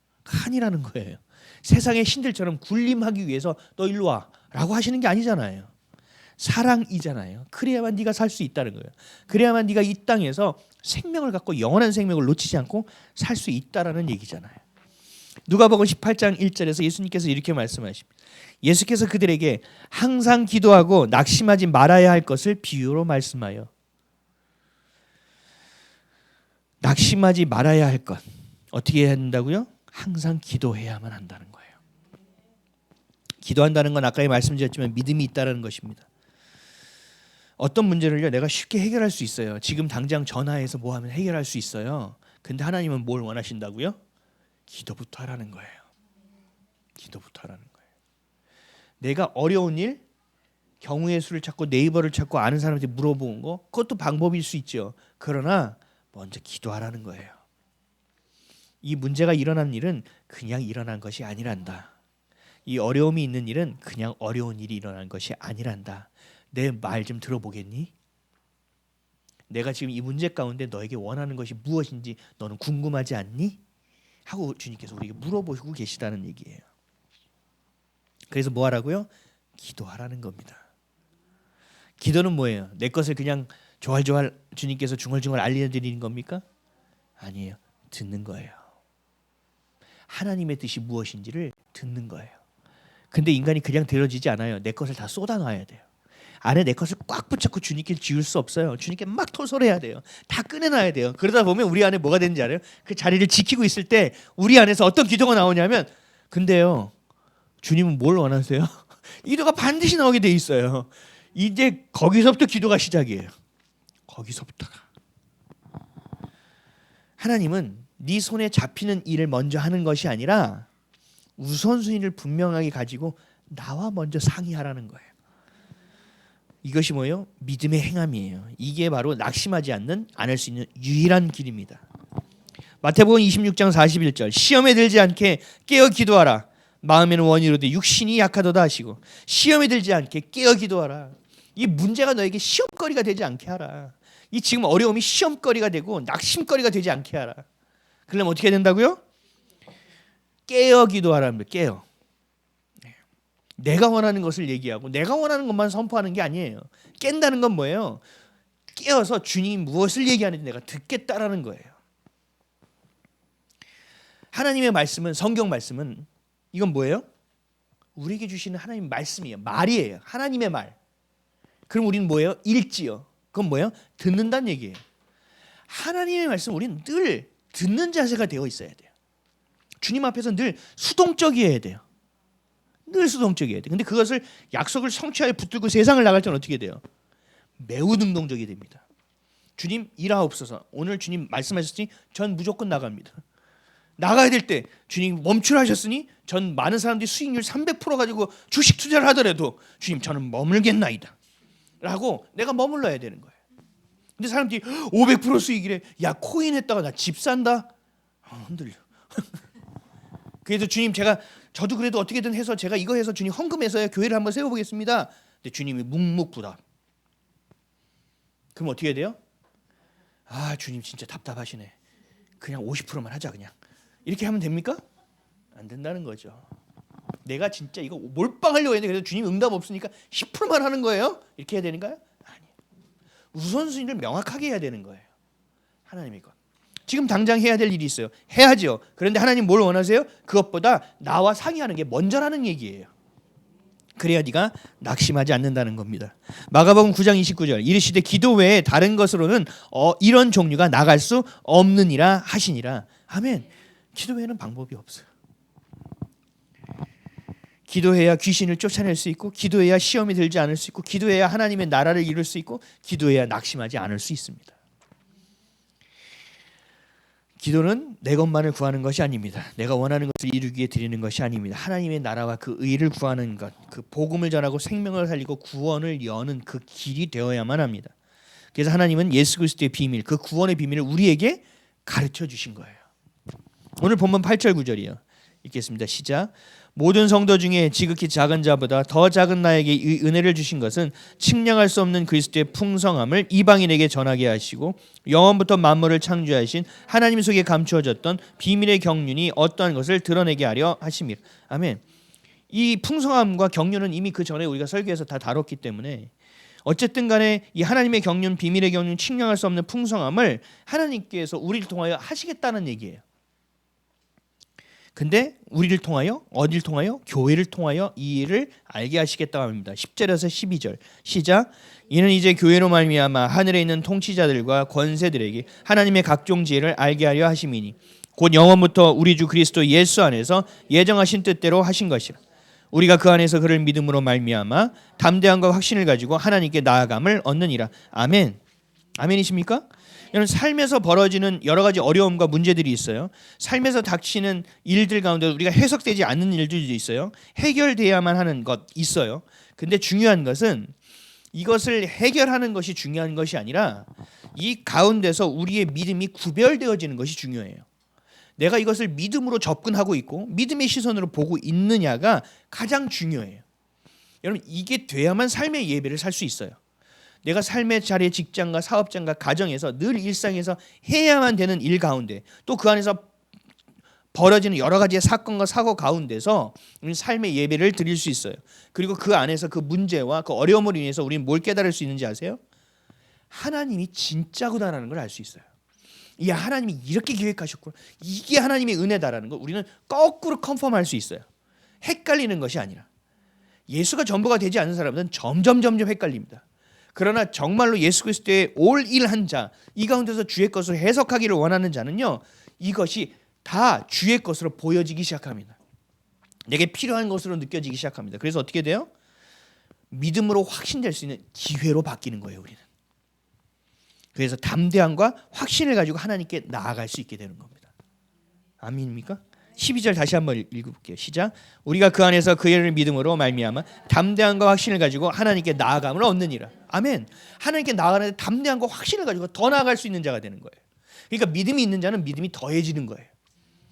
아니라는 거예요. 세상의 신들처럼 군림하기 위해서 너 일로 와 라고 하시는 게 아니잖아요. 사랑이잖아요. 그래야만 네가 살 수 있다는 거예요. 그래야만 네가 이 땅에서 생명을 갖고 영원한 생명을 놓치지 않고 살 수 있다라는 얘기잖아요. 누가복음 18장 1절에서 예수님께서 이렇게 말씀하십니다. 예수께서 그들에게 항상 기도하고 낙심하지 말아야 할 것을 비유로 말씀하여. 낙심하지 말아야 할 것 어떻게 해야 한다고요? 항상 기도해야만 한다는 거예요. 기도한다는 건 아까 말씀드렸지만 믿음이 있다는 것입니다. 어떤 문제를요 내가 쉽게 해결할 수 있어요. 지금 당장 전화해서 뭐 하면 해결할 수 있어요. 근데 하나님은 뭘 원하신다고요? 기도부터 하라는 거예요. 기도부터 하라는 거예요. 내가 어려운 일, 경우의 수를 찾고 네이버를 찾고 아는 사람한테 물어보는 거 그것도 방법일 수 있죠. 그러나 먼저 기도하라는 거예요. 이 문제가 일어난 일은 그냥 일어난 것이 아니란다. 이 어려움이 있는 일은 그냥 어려운 일이 일어난 것이 아니란다. 내 말 좀 들어보겠니? 내가 지금 이 문제 가운데 너에게 원하는 것이 무엇인지 너는 궁금하지 않니? 하고 주님께서 우리에게 물어보시고 계시다는 얘기예요. 그래서 뭐 하라고요? 기도하라는 겁니다. 기도는 뭐예요? 내 것을 그냥 조알조알 주님께서 중얼중얼 알려드리는 겁니까? 아니에요. 듣는 거예요. 하나님의 뜻이 무엇인지를 듣는 거예요. 근데 인간이 그냥 들어지지 않아요. 내 것을 다 쏟아놔야 돼요. 안에 내 것을 꽉 붙잡고 주님께 지울 수 없어요. 주님께 막 토설해야 돼요. 다 꺼내놔야 돼요. 그러다 보면 우리 안에 뭐가 되는지 알아요? 그 자리를 지키고 있을 때 우리 안에서 어떤 기도가 나오냐면 근데요 주님은 뭘 원하세요? 기도가 반드시 나오게 돼 있어요. 이제 거기서부터 기도가 시작이에요. 거기서부터가. 하나님은 네 손에 잡히는 일을 먼저 하는 것이 아니라 우선순위를 분명하게 가지고 나와 먼저 상의하라는 거예요. 이것이 뭐예요? 믿음의 행함이에요. 이게 바로 낙심하지 않을 수 있는 유일한 길입니다. 마태복음 26장 41절 시험에 들지 않게 깨어 기도하라. 마음에는 원이로되 육신이 약하도다 하시고 시험에 들지 않게 깨어 기도하라. 이 문제가 너에게 시험거리가 되지 않게 하라. 이 지금 어려움이 시험거리가 되고 낙심거리가 되지 않게 하라. 그러면 어떻게 된다고요? 깨어 기도하라는 거예요. 깨어. 내가 원하는 것을 얘기하고 내가 원하는 것만 선포하는 게 아니에요. 깬다는 건 뭐예요? 깨어서 주님이 무엇을 얘기하는지 내가 듣겠다라는 거예요. 하나님의 말씀은, 성경 말씀은 이건 뭐예요? 우리에게 주시는 하나님의 말씀이에요. 말이에요. 하나님의 말. 그럼 우리는 뭐예요? 읽지요. 그건 뭐예요? 듣는다는 얘기예요. 하나님의 말씀 우리는 늘 듣는 자세가 되어 있어야 돼요. 주님 앞에서 늘 수동적이어야 돼요. 늘 수동적이어야 돼요. 근데 그것을 약속을 성취하여 붙들고 세상을 나갈 때는 어떻게 돼요? 매우 능동적이 됩니다. 주님 일하옵소서. 오늘 주님 말씀하셨으니 전 무조건 나갑니다. 나가야 될 때 주님 멈추라 하셨으니 전 많은 사람들이 수익률 300% 가지고 주식 투자를 하더라도 주님 저는 머물겠나이다 라고 내가 머물러야 되는 거예요. 근데 사람들이 500% 수익이래. 야 코인 했다가 나 집 산다. 흔들려. 그래서 주님 저도 그래도 어떻게든 해서 제가 이거 해서 주님 헌금해서 교회를 한번 세워보겠습니다. 근데 주님이 묵묵부답. 그럼 어떻게 해야 돼요? 아 주님 진짜 답답하시네. 그냥 50%만 하자 그냥. 이렇게 하면 됩니까? 안 된다는 거죠. 내가 진짜 이거 몰빵하려고 했는데 그래도 주님 응답 없으니까 10%만 하는 거예요? 이렇게 해야 되는가요? 아니에요. 우선순위를 명확하게 해야 되는 거예요. 하나님의 것. 지금 당장 해야 될 일이 있어요. 해야죠. 그런데 하나님 뭘 원하세요? 그것보다 나와 상의하는 게 먼저라는 얘기예요. 그래야 네가 낙심하지 않는다는 겁니다. 마가복음 9장 29절 이르시되 기도 외에 다른 것으로는 이런 종류가 나갈 수 없느니라 하시니라. 아멘. 기도 외에는 방법이 없어요. 기도해야 귀신을 쫓아낼 수 있고 기도해야 시험이 들지 않을 수 있고 기도해야 하나님의 나라를 이룰 수 있고 기도해야 낙심하지 않을 수 있습니다. 기도는 내 것만을 구하는 것이 아닙니다. 내가 원하는 것을 이루기 위해 드리는 것이 아닙니다. 하나님의 나라와 그 의를 구하는 것, 그 복음을 전하고 생명을 살리고 구원을 여는 그 길이 되어야만 합니다. 그래서 하나님은 예수 그리스도의 비밀, 그 구원의 비밀을 우리에게 가르쳐 주신 거예요. 오늘 본문 8절 9절이에요. 읽겠습니다. 시작. 모든 성도 중에 지극히 작은 자보다 더 작은 나에게 이 은혜를 주신 것은 측량할 수 없는 그리스도의 풍성함을 이방인에게 전하게 하시고 영원부터 만물을 창조하신 하나님 속에 감추어졌던 비밀의 경륜이 어떠한 것을 드러내게 하려 하심이라. 아멘. 이 풍성함과 경륜은 이미 그 전에 우리가 설교에서 다 다뤘기 때문에 어쨌든 간에 이 하나님의 경륜, 비밀의 경륜, 측량할 수 없는 풍성함을 하나님께서 우리를 통하여 하시겠다는 얘기예요. 근데 우리를 통하여 어디를 통하여? 교회를 통하여 이 일을 알게 하시겠다고 합니다. 10절에서 12절 시작. 이는 이제 교회로 말미암아 하늘에 있는 통치자들과 권세들에게 하나님의 각종 지혜를 알게 하려 하심이니 곧 영원부터 우리 주 그리스도 예수 안에서 예정하신 뜻대로 하신 것이라. 우리가 그 안에서 그를 믿음으로 말미암아 담대함과 확신을 가지고 하나님께 나아감을 얻느니라. 아멘. 아멘이십니까? 여러분 삶에서 벌어지는 여러 가지 어려움과 문제들이 있어요. 삶에서 닥치는 일들 가운데 우리가 해석되지 않는 일들도 있어요. 해결돼야만 하는 것 있어요. 근데 중요한 것은 이것을 해결하는 것이 중요한 것이 아니라 이 가운데서 우리의 믿음이 구별되어지는 것이 중요해요. 내가 이것을 믿음으로 접근하고 있고 믿음의 시선으로 보고 있느냐가 가장 중요해요. 여러분 이게 돼야만 삶의 예배를 살 수 있어요. 내가 삶의 자리에 직장과 사업장과 가정에서 늘 일상에서 해야만 되는 일 가운데 또 그 안에서 벌어지는 여러 가지의 사건과 사고 가운데서 우리는 삶의 예배를 드릴 수 있어요. 그리고 그 안에서 그 문제와 그 어려움으로 인해서 우리는 뭘 깨달을 수 있는지 아세요? 하나님이 진짜구나라는 걸 알 수 있어요. 이 하나님이 이렇게 계획하셨구나. 이게 하나님의 은혜다라는 걸 우리는 거꾸로 컨펌할 수 있어요. 헷갈리는 것이 아니라 예수가 전부가 되지 않는 사람들은 점점 헷갈립니다. 그러나 정말로 예수 그리스도의 올인한 자, 이 가운데서 주의 것으로 해석하기를 원하는 자는요, 이것이 다 주의 것으로 보여지기 시작합니다. 내게 필요한 것으로 느껴지기 시작합니다. 그래서 어떻게 돼요? 믿음으로 확신될 수 있는 기회로 바뀌는 거예요, 우리는. 그래서 담대함과 확신을 가지고 하나님께 나아갈 수 있게 되는 겁니다. 아멘입니까? 12절 다시 한번 읽어볼게요. 시작. 우리가 그 안에서 그 일을 믿음으로 말미암아 담대함과 확신을 가지고 하나님께 나아감을 얻느니라. 아멘. 하나님께 나아가는데 담대함과 확신을 가지고 더 나아갈 수 있는 자가 되는 거예요. 그러니까 믿음이 있는 자는 믿음이 더해지는 거예요.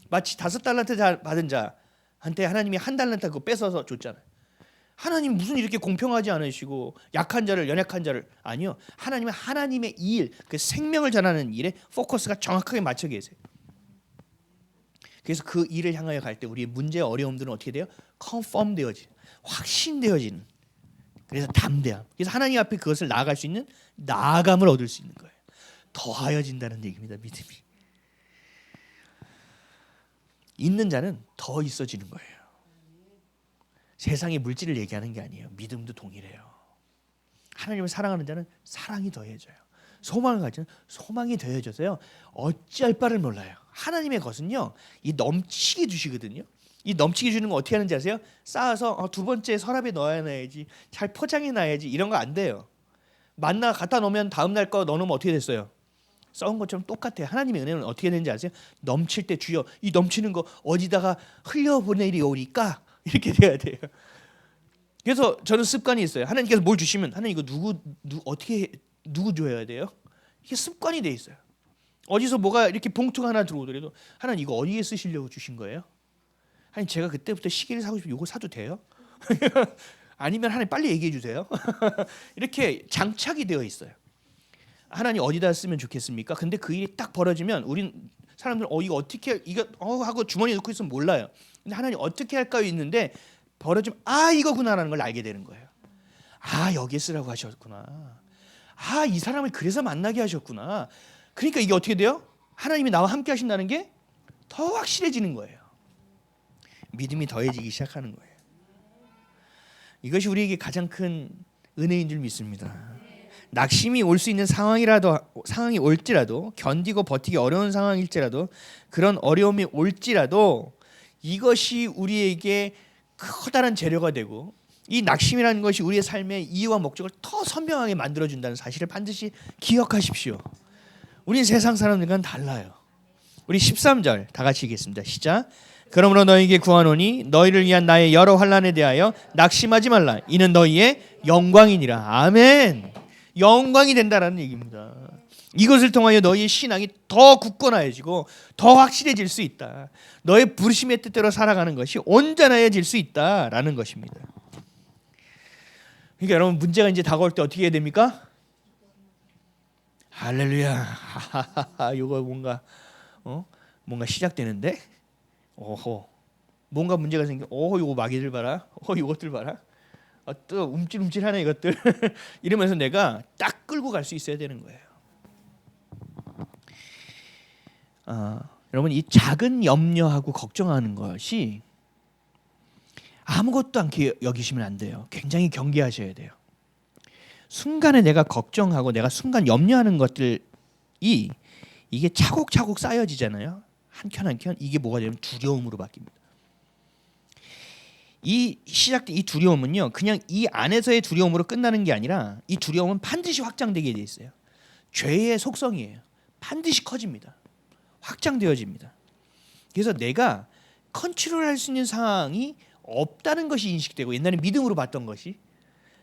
마치 5달란트 받은 자한테 하나님이 1달란트 그거 뺏어서 줬잖아요. 하나님 무슨 이렇게 공평하지 않으시고 약한 자를 연약한 자를 아니요. 하나님은 하나님의 일, 그 생명을 전하는 일에 포커스가 정확하게 맞춰 계세요. 그래서 그 일을 향하여 갈 때 우리의 문제와 어려움들은 어떻게 돼요? 컨펌 되어진, 확신되어지는. 그래서 담대함. 그래서 하나님 앞에 그것을 나아갈 수 있는 나아감을 얻을 수 있는 거예요. 더하여진다는 얘기입니다. 믿음이 있는 자는 더 있어지는 거예요. 세상의 물질을 얘기하는 게 아니에요. 믿음도 동일해요. 하나님을 사랑하는 자는 사랑이 더해져요. 소망을 가지는 소망이 더해져서요. 어찌할 바를 몰라요. 하나님의 것은요, 이 넘치게 주시거든요. 이 넘치게 주는 거 어떻게 하는지 아세요? 쌓아서 두 번째 서랍에 넣어놔야지, 잘 포장해 놔야지, 이런 거 안 돼요. 만나 갖다 놓으면 다음 날 거 넣어놓으면 어떻게 됐어요? 썩은 것처럼 똑같아요. 하나님의 은혜는 어떻게 되는지 아세요? 넘칠 때 주여 이 넘치는 거 어디다가 흘려보내리오리까? 이렇게 돼야 돼요. 그래서 저는 습관이 있어요. 하나님께서 뭘 주시면 하나님 이거 누구 줘야 돼요? 이게 습관이 돼 있어요. 어디서 뭐가 이렇게 봉투가 하나 들어오더라도 하나님 이거 어디에 쓰시려고 주신 거예요? 하나님 제가 그때부터 시계를 사고 싶으면 이거 사도 돼요? 아니면 하나님 빨리 얘기해 주세요. 이렇게 장착이 되어 있어요. 하나님 어디다 쓰면 좋겠습니까? 근데 그 일이 딱 벌어지면 우린 사람들은 이거 어떻게 이거 하고 주머니에 넣고 있으면 몰라요. 근데 하나님 어떻게 할까요? 있는데 벌어지면 이거구나라는 걸 알게 되는 거예요. 여기에 쓰라고 하셨구나. 이 사람을 그래서 만나게 하셨구나. 그러니까 이게 어떻게 돼요? 하나님이 나와 함께 하신다는 게 더 확실해지는 거예요. 믿음이 더해지기 시작하는 거예요. 이것이 우리에게 가장 큰 은혜인 줄 믿습니다. 낙심이 올 수 있는 상황이 올지라도, 견디고 버티기 어려운 상황일지라도, 그런 어려움이 올지라도 이것이 우리에게 커다란 재료가 되고, 이 낙심이라는 것이 우리의 삶의 이유와 목적을 더 선명하게 만들어준다는 사실을 반드시 기억하십시오. 우린 세상 사람들과는 달라요. 우리 13절 다 같이 읽겠습니다. 시작. 그러므로 너희에게 구하노니 너희를 위한 나의 여러 환난에 대하여 낙심하지 말라. 이는 너희의 영광이니라. 아멘. 영광이 된다라는 얘기입니다. 이것을 통하여 너희의 신앙이 더 굳건해지고 더 확실해질 수 있다. 너의 부르심의 뜻대로 살아가는 것이 온전해질 수 있다라는 것입니다. 그러니까 여러분 문제가 이제 다가올 때 어떻게 해야 됩니까? 할렐루야. 이거 뭔가 시작되는데? 뭔가 문제가 생겨. 이거 마귀들 봐라. 이것들 봐라. 또 움찔움찔하네 이것들. 이러면서 내가 딱 끌고 갈 수 있어야 되는 거예요. 여러분 이 작은 염려하고 걱정하는 것이 아무것도 않게 여기시면 안 돼요. 굉장히 경계하셔야 돼요. 순간에 내가 걱정하고 내가 순간 염려하는 것들이 이게 차곡차곡 쌓여지잖아요. 한 켠 한 켠. 이게 뭐가 되면 두려움으로 바뀝니다. 이 두려움은요, 그냥 이 안에서의 두려움으로 끝나는 게 아니라 이 두려움은 반드시 확장되게 돼 있어요. 죄의 속성이에요. 반드시 커집니다. 확장되어집니다. 그래서 내가 컨트롤할 수 있는 상황이 없다는 것이 인식되고, 옛날에 믿음으로 봤던 것이,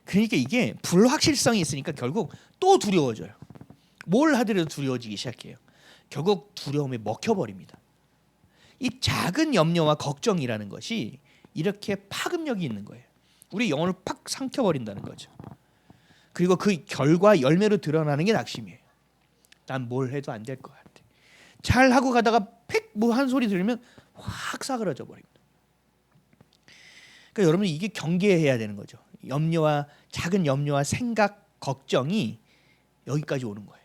그러니까 이게 불확실성이 있으니까 결국 또 두려워져요. 뭘 하더라도 두려워지기 시작해요. 결국 두려움에 먹혀버립니다. 이 작은 염려와 걱정이라는 것이 이렇게 파급력이 있는 거예요. 우리 영혼을 팍 삼켜버린다는 거죠. 그리고 그 결과 열매로 드러나는 게 낙심이에요. 난 뭘 해도 안 될 것 같아. 잘 하고 가다가 팩 뭐 한 소리 들으면 확 싸그러져 버립니다. 그러니까 여러분 이게 경계해야 되는 거죠. 작은 염려와 생각, 걱정이 여기까지 오는 거예요.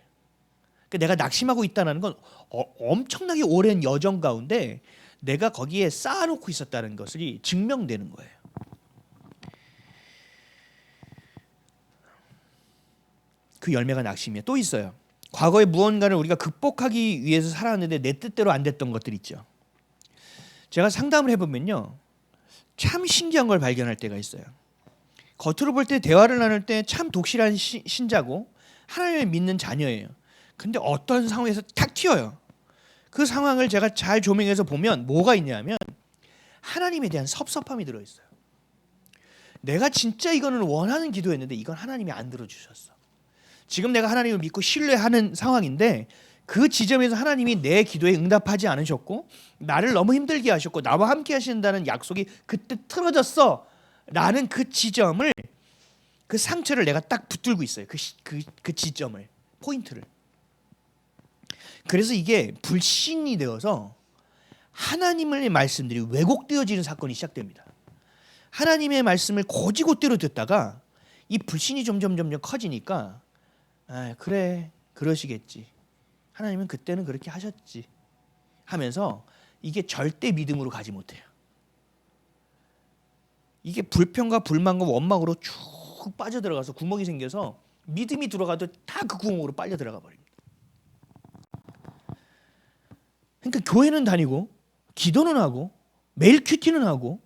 그러니까 내가 낙심하고 있다는 건 엄청나게 오랜 여정 가운데 내가 거기에 쌓아놓고 있었다는 것이 증명되는 거예요. 그 열매가 낙심이에요. 또 있어요. 과거에 무언가를 우리가 극복하기 위해서 살아왔는데 내 뜻대로 안 됐던 것들 있죠. 제가 상담을 해보면요, 참 신기한 걸 발견할 때가 있어요. 겉으로 볼 때 대화를 나눌 때 참 독실한 신자고 하나님을 믿는 자녀예요. 근데 어떤 상황에서 탁 튀어요. 그 상황을 제가 잘 조명해서 보면 뭐가 있냐면 하나님에 대한 섭섭함이 들어있어요. 내가 진짜 이거는 원하는 기도였는데 이건 하나님이 안 들어주셨어. 지금 내가 하나님을 믿고 신뢰하는 상황인데 그 지점에서 하나님이 내 기도에 응답하지 않으셨고 나를 너무 힘들게 하셨고 나와 함께 하신다는 약속이 그때 틀어졌어 라는 그 지점을, 그 상처를 내가 딱 붙들고 있어요. 그 지점을, 포인트를. 그래서 이게 불신이 되어서 하나님의 말씀들이 왜곡되어지는 사건이 시작됩니다. 하나님의 말씀을 고지고대로 듣다가 이 불신이 점점 커지니까 그래 그러시겠지, 하나님은 그때는 그렇게 하셨지 하면서 이게 절대 믿음으로 가지 못해요. 이게 불평과 불만과 원망으로 쭉 빠져들어가서 구멍이 생겨서 믿음이 들어가도 다 그 구멍으로 빨려 들어가 버립니다. 그러니까 교회는 다니고 기도는 하고 매일 큐티는 하고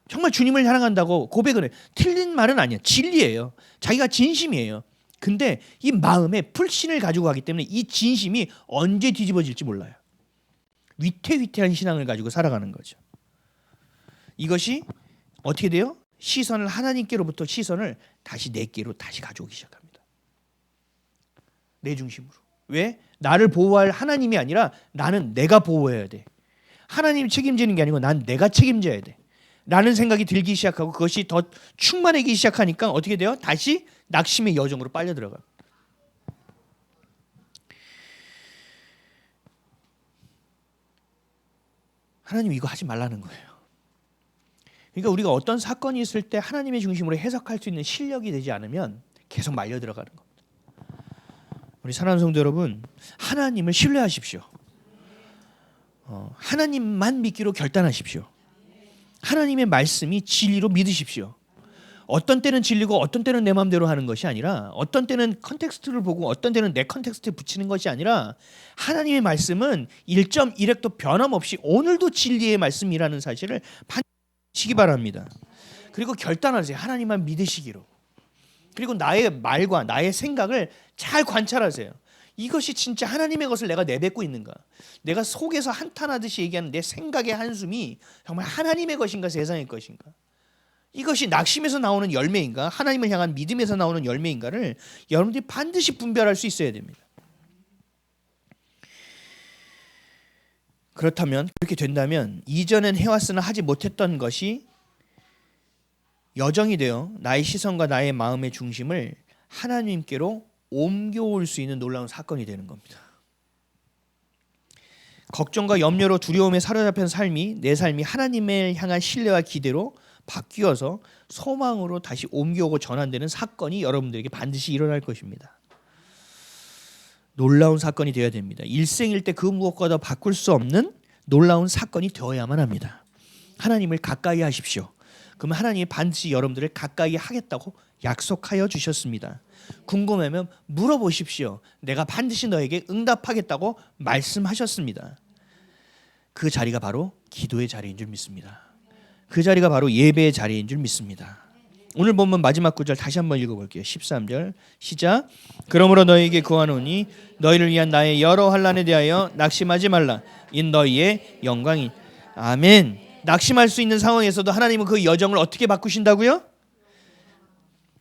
정말 주님을 사랑한다고 고백을 해요. 틀린 말은 아니에요. 진리예요. 자기가 진심이에요. 근데 이 마음에 불신을 가지고 가기 때문에 이 진심이 언제 뒤집어질지 몰라요. 위태위태한 신앙을 가지고 살아가는 거죠. 이것이 어떻게 돼요? 시선을 하나님께로부터 시선을 다시 내게로 다시 가져오기 시작합니다. 내 중심으로. 왜? 나를 보호할 하나님이 아니라 나는 내가 보호해야 돼. 하나님이 책임지는 게 아니고 난 내가 책임져야 돼 라는 생각이 들기 시작하고 그것이 더 충만해지기 시작하니까 어떻게 돼요? 다시 낙심의 여정으로 빨려 들어가요. 하나님 이거 하지 말라는 거예요. 그러니까 우리가 어떤 사건이 있을 때 하나님의 중심으로 해석할 수 있는 실력이 되지 않으면 계속 말려 들어가는 겁니다. 우리 사랑하는 성도 여러분, 하나님을 신뢰하십시오. 하나님만 믿기로 결단하십시오. 하나님의 말씀이 진리로 믿으십시오. 어떤 때는 진리고 어떤 때는 내 마음대로 하는 것이 아니라, 어떤 때는 컨텍스트를 보고 어떤 때는 내 컨텍스트에 붙이는 것이 아니라, 하나님의 말씀은 1.1획도 변함없이 오늘도 진리의 말씀이라는 사실을 반시기 바랍니다. 그리고 결단하세요. 하나님만 믿으시기로. 그리고 나의 말과 나의 생각을 잘 관찰하세요. 이것이 진짜 하나님의 것을 내가 내뱉고 있는가? 내가 속에서 한탄하듯이 얘기하는 내 생각의 한숨이 정말 하나님의 것인가 세상의 것인가? 이것이 낙심에서 나오는 열매인가? 하나님을 향한 믿음에서 나오는 열매인가를 여러분들이 반드시 분별할 수 있어야 됩니다. 그렇다면, 그렇게 된다면 이전엔 해왔으나 하지 못했던 것이 여정이 되어 나의 시선과 나의 마음의 중심을 하나님께로 옮겨올 수 있는 놀라운 사건이 되는 겁니다. 걱정과 염려로 두려움에 사로잡힌 삶이, 내 삶이 하나님을 향한 신뢰와 기대로 바뀌어서 소망으로 다시 옮겨오고 전환되는 사건이 여러분들에게 반드시 일어날 것입니다. 놀라운 사건이 되어야 됩니다. 일생일대 그 무엇과도 바꿀 수 없는 놀라운 사건이 되어야만 합니다. 하나님을 가까이 하십시오. 그러면 하나님이 반드시 여러분들을 가까이 하겠다고 약속하여 주셨습니다. 궁금하면 물어보십시오. 내가 반드시 너에게 응답하겠다고 말씀하셨습니다. 그 자리가 바로 기도의 자리인 줄 믿습니다. 그 자리가 바로 예배의 자리인 줄 믿습니다. 오늘 본문 마지막 구절 다시 한번 읽어볼게요. 13절 시작. 그러므로 너희에게 구하노니 너희를 위한 나의 여러 환난에 대하여 낙심하지 말라. 이 너희의 영광이. 아멘. 낙심할 수 있는 상황에서도 하나님은 그 여정을 어떻게 바꾸신다고요?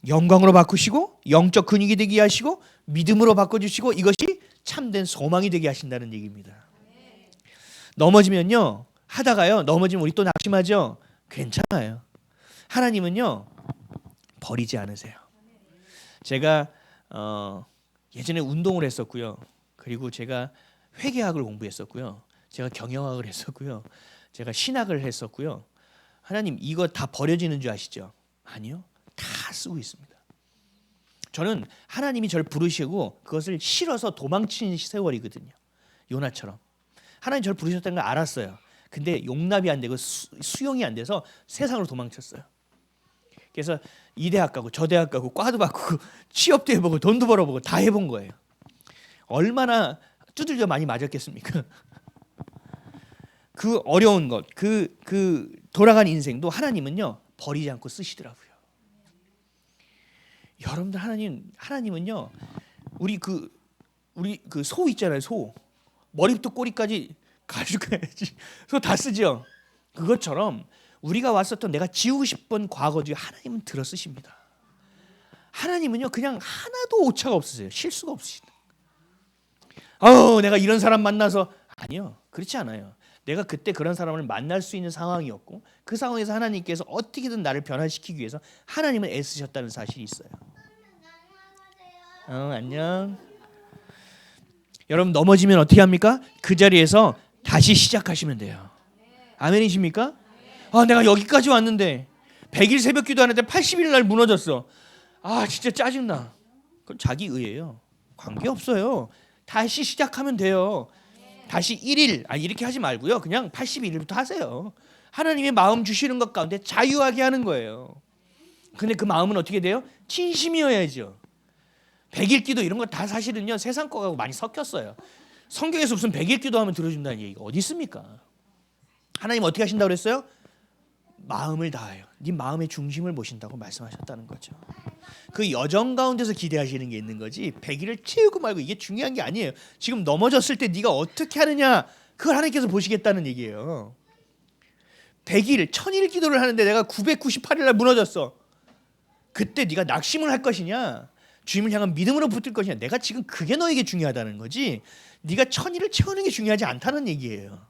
영광으로 바꾸시고 영적 근육이 되게 하시고 믿음으로 바꿔주시고 이것이 참된 소망이 되게 하신다는 얘기입니다. 넘어지면요, 하다가요 넘어지면 우리 또 낙심하죠. 괜찮아요. 하나님은요 버리지 않으세요. 제가 예전에 운동을 했었고요. 그리고 제가 회계학을 공부했었고요. 제가 경영학을 했었고요. 제가 신학을 했었고요. 하나님 이거 다 버려지는 줄 아시죠? 아니요. 다 쓰고 있습니다. 저는 하나님이 저를 부르시고 그것을 싫어서 도망친 세월이거든요. 요나처럼. 하나님 저를 부르셨다는 걸 알았어요. 근데 용납이 안 되고 수용이 안 돼서 세상으로 도망쳤어요. 그래서 이 대학 가고 저 대학 가고 과도 바꾸고 취업도 해보고 돈도 벌어보고 다 해본 거예요. 얼마나 두들겨 많이 맞았겠습니까? 그 어려운 것, 그 돌아간 인생도 하나님은요 버리지 않고 쓰시더라고요. 여러분들 하나님은요 우리 그 소 있잖아요. 소 머리부터 꼬리까지 가져가야지. 소 다 쓰죠. 그것처럼 우리가 왔었던 내가 지우고 싶은 과거 중에 하나님은 들어 쓰십니다. 하나님은요 그냥 하나도 오차가 없으세요. 실수가 없으시다. 내가 이런 사람 만나서 아니요. 그렇지 않아요. 내가 그때 그런 사람을 만날 수 있는 상황이었고 그 상황에서 하나님께서 어떻게든 나를 변화시키기 위해서 하나님은 애쓰셨다는 사실이 있어요. 안녕. 여러분 넘어지면 어떻게 합니까? 그 자리에서 다시 시작하시면 돼요. 아멘이십니까? 내가 여기까지 왔는데 100일 새벽 기도 하는데 80일 날 무너졌어. 진짜 짜증나. 그건 자기 의예요. 관계없어요. 다시 시작하면 돼요. 다시 1일 이렇게 하지 말고요. 그냥 81일부터 하세요. 하나님의 마음 주시는 것 가운데 자유하게 하는 거예요. 근데 그 마음은 어떻게 돼요? 진심이어야죠. 100일 기도 이런 거 다 사실은요 세상 거하고 많이 섞였어요. 성경에서 무슨 100일 기도하면 들어준다는 얘기가 어디 있습니까? 하나님 어떻게 하신다고 그랬어요? 마음을 다하여 네 마음의 중심을 보신다고 말씀하셨다는 거죠. 그 여정 가운데서 기대하시는 게 있는 거지 100일을 채우고 말고 이게 중요한 게 아니에요. 지금 넘어졌을 때 네가 어떻게 하느냐 그걸 하나님께서 보시겠다는 얘기예요. 100일 1000일 기도를 하는데 내가 998일 날 무너졌어. 그때 네가 낙심을 할 것이냐 주님을 향한 믿음으로 붙을 것이냐 내가 지금 그게 너에게 중요하다는 거지 네가 1000일을 채우는 게 중요하지 않다는 얘기예요.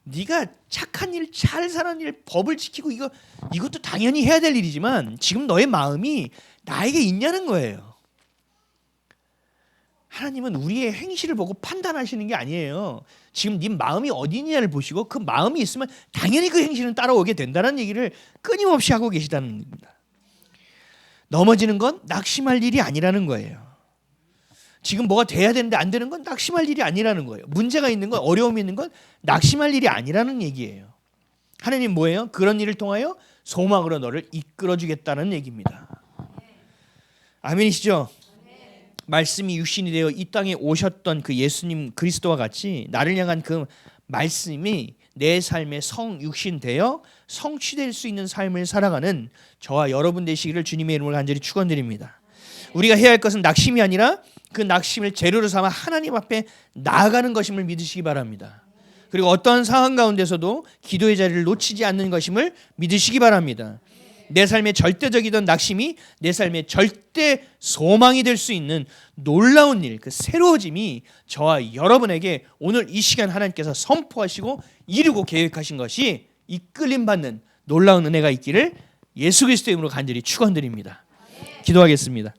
네가 착한 일, 잘 사는 일, 법을 지키고 이것도 당연히 해야 될 일이지만 지금 너의 마음이 나에게 있냐는 거예요. 하나님은 우리의 행실을 보고 판단하시는 게 아니에요. 지금 네 마음이 어디 있냐를 보시고 그 마음이 있으면 당연히 그 행실은 따라오게 된다는 얘기를 끊임없이 하고 계시다는 겁니다. 넘어지는 건 낙심할 일이 아니라는 거예요. 지금 뭐가 돼야 되는데 안 되는 건 낙심할 일이 아니라는 거예요. 문제가 있는 건 어려움이 있는 건 낙심할 일이 아니라는 얘기예요. 하나님 뭐예요? 그런 일을 통하여 소망으로 너를 이끌어주겠다는 얘기입니다. 아멘이시죠? 말씀이 육신이 되어 이 땅에 오셨던 그 예수님 그리스도와 같이 나를 향한 그 말씀이 내 삶의 성육신 되어 성취될 수 있는 삶을 살아가는 저와 여러분 되시기를 주님의 이름으로 간절히 축원드립니다. 우리가 해야 할 것은 낙심이 아니라 그 낙심을 재료로 삼아 하나님 앞에 나아가는 것임을 믿으시기 바랍니다. 그리고 어떠한 상황 가운데서도 기도의 자리를 놓치지 않는 것임을 믿으시기 바랍니다. 내 삶의 절대적이던 낙심이 내 삶의 절대 소망이 될 수 있는 놀라운 일, 그 새로워짐이 저와 여러분에게 오늘 이 시간 하나님께서 선포하시고 이루고 계획하신 것이 이끌림 받는 놀라운 은혜가 있기를 예수 그리스도의 이름으로 간절히 축원드립니다. 기도하겠습니다.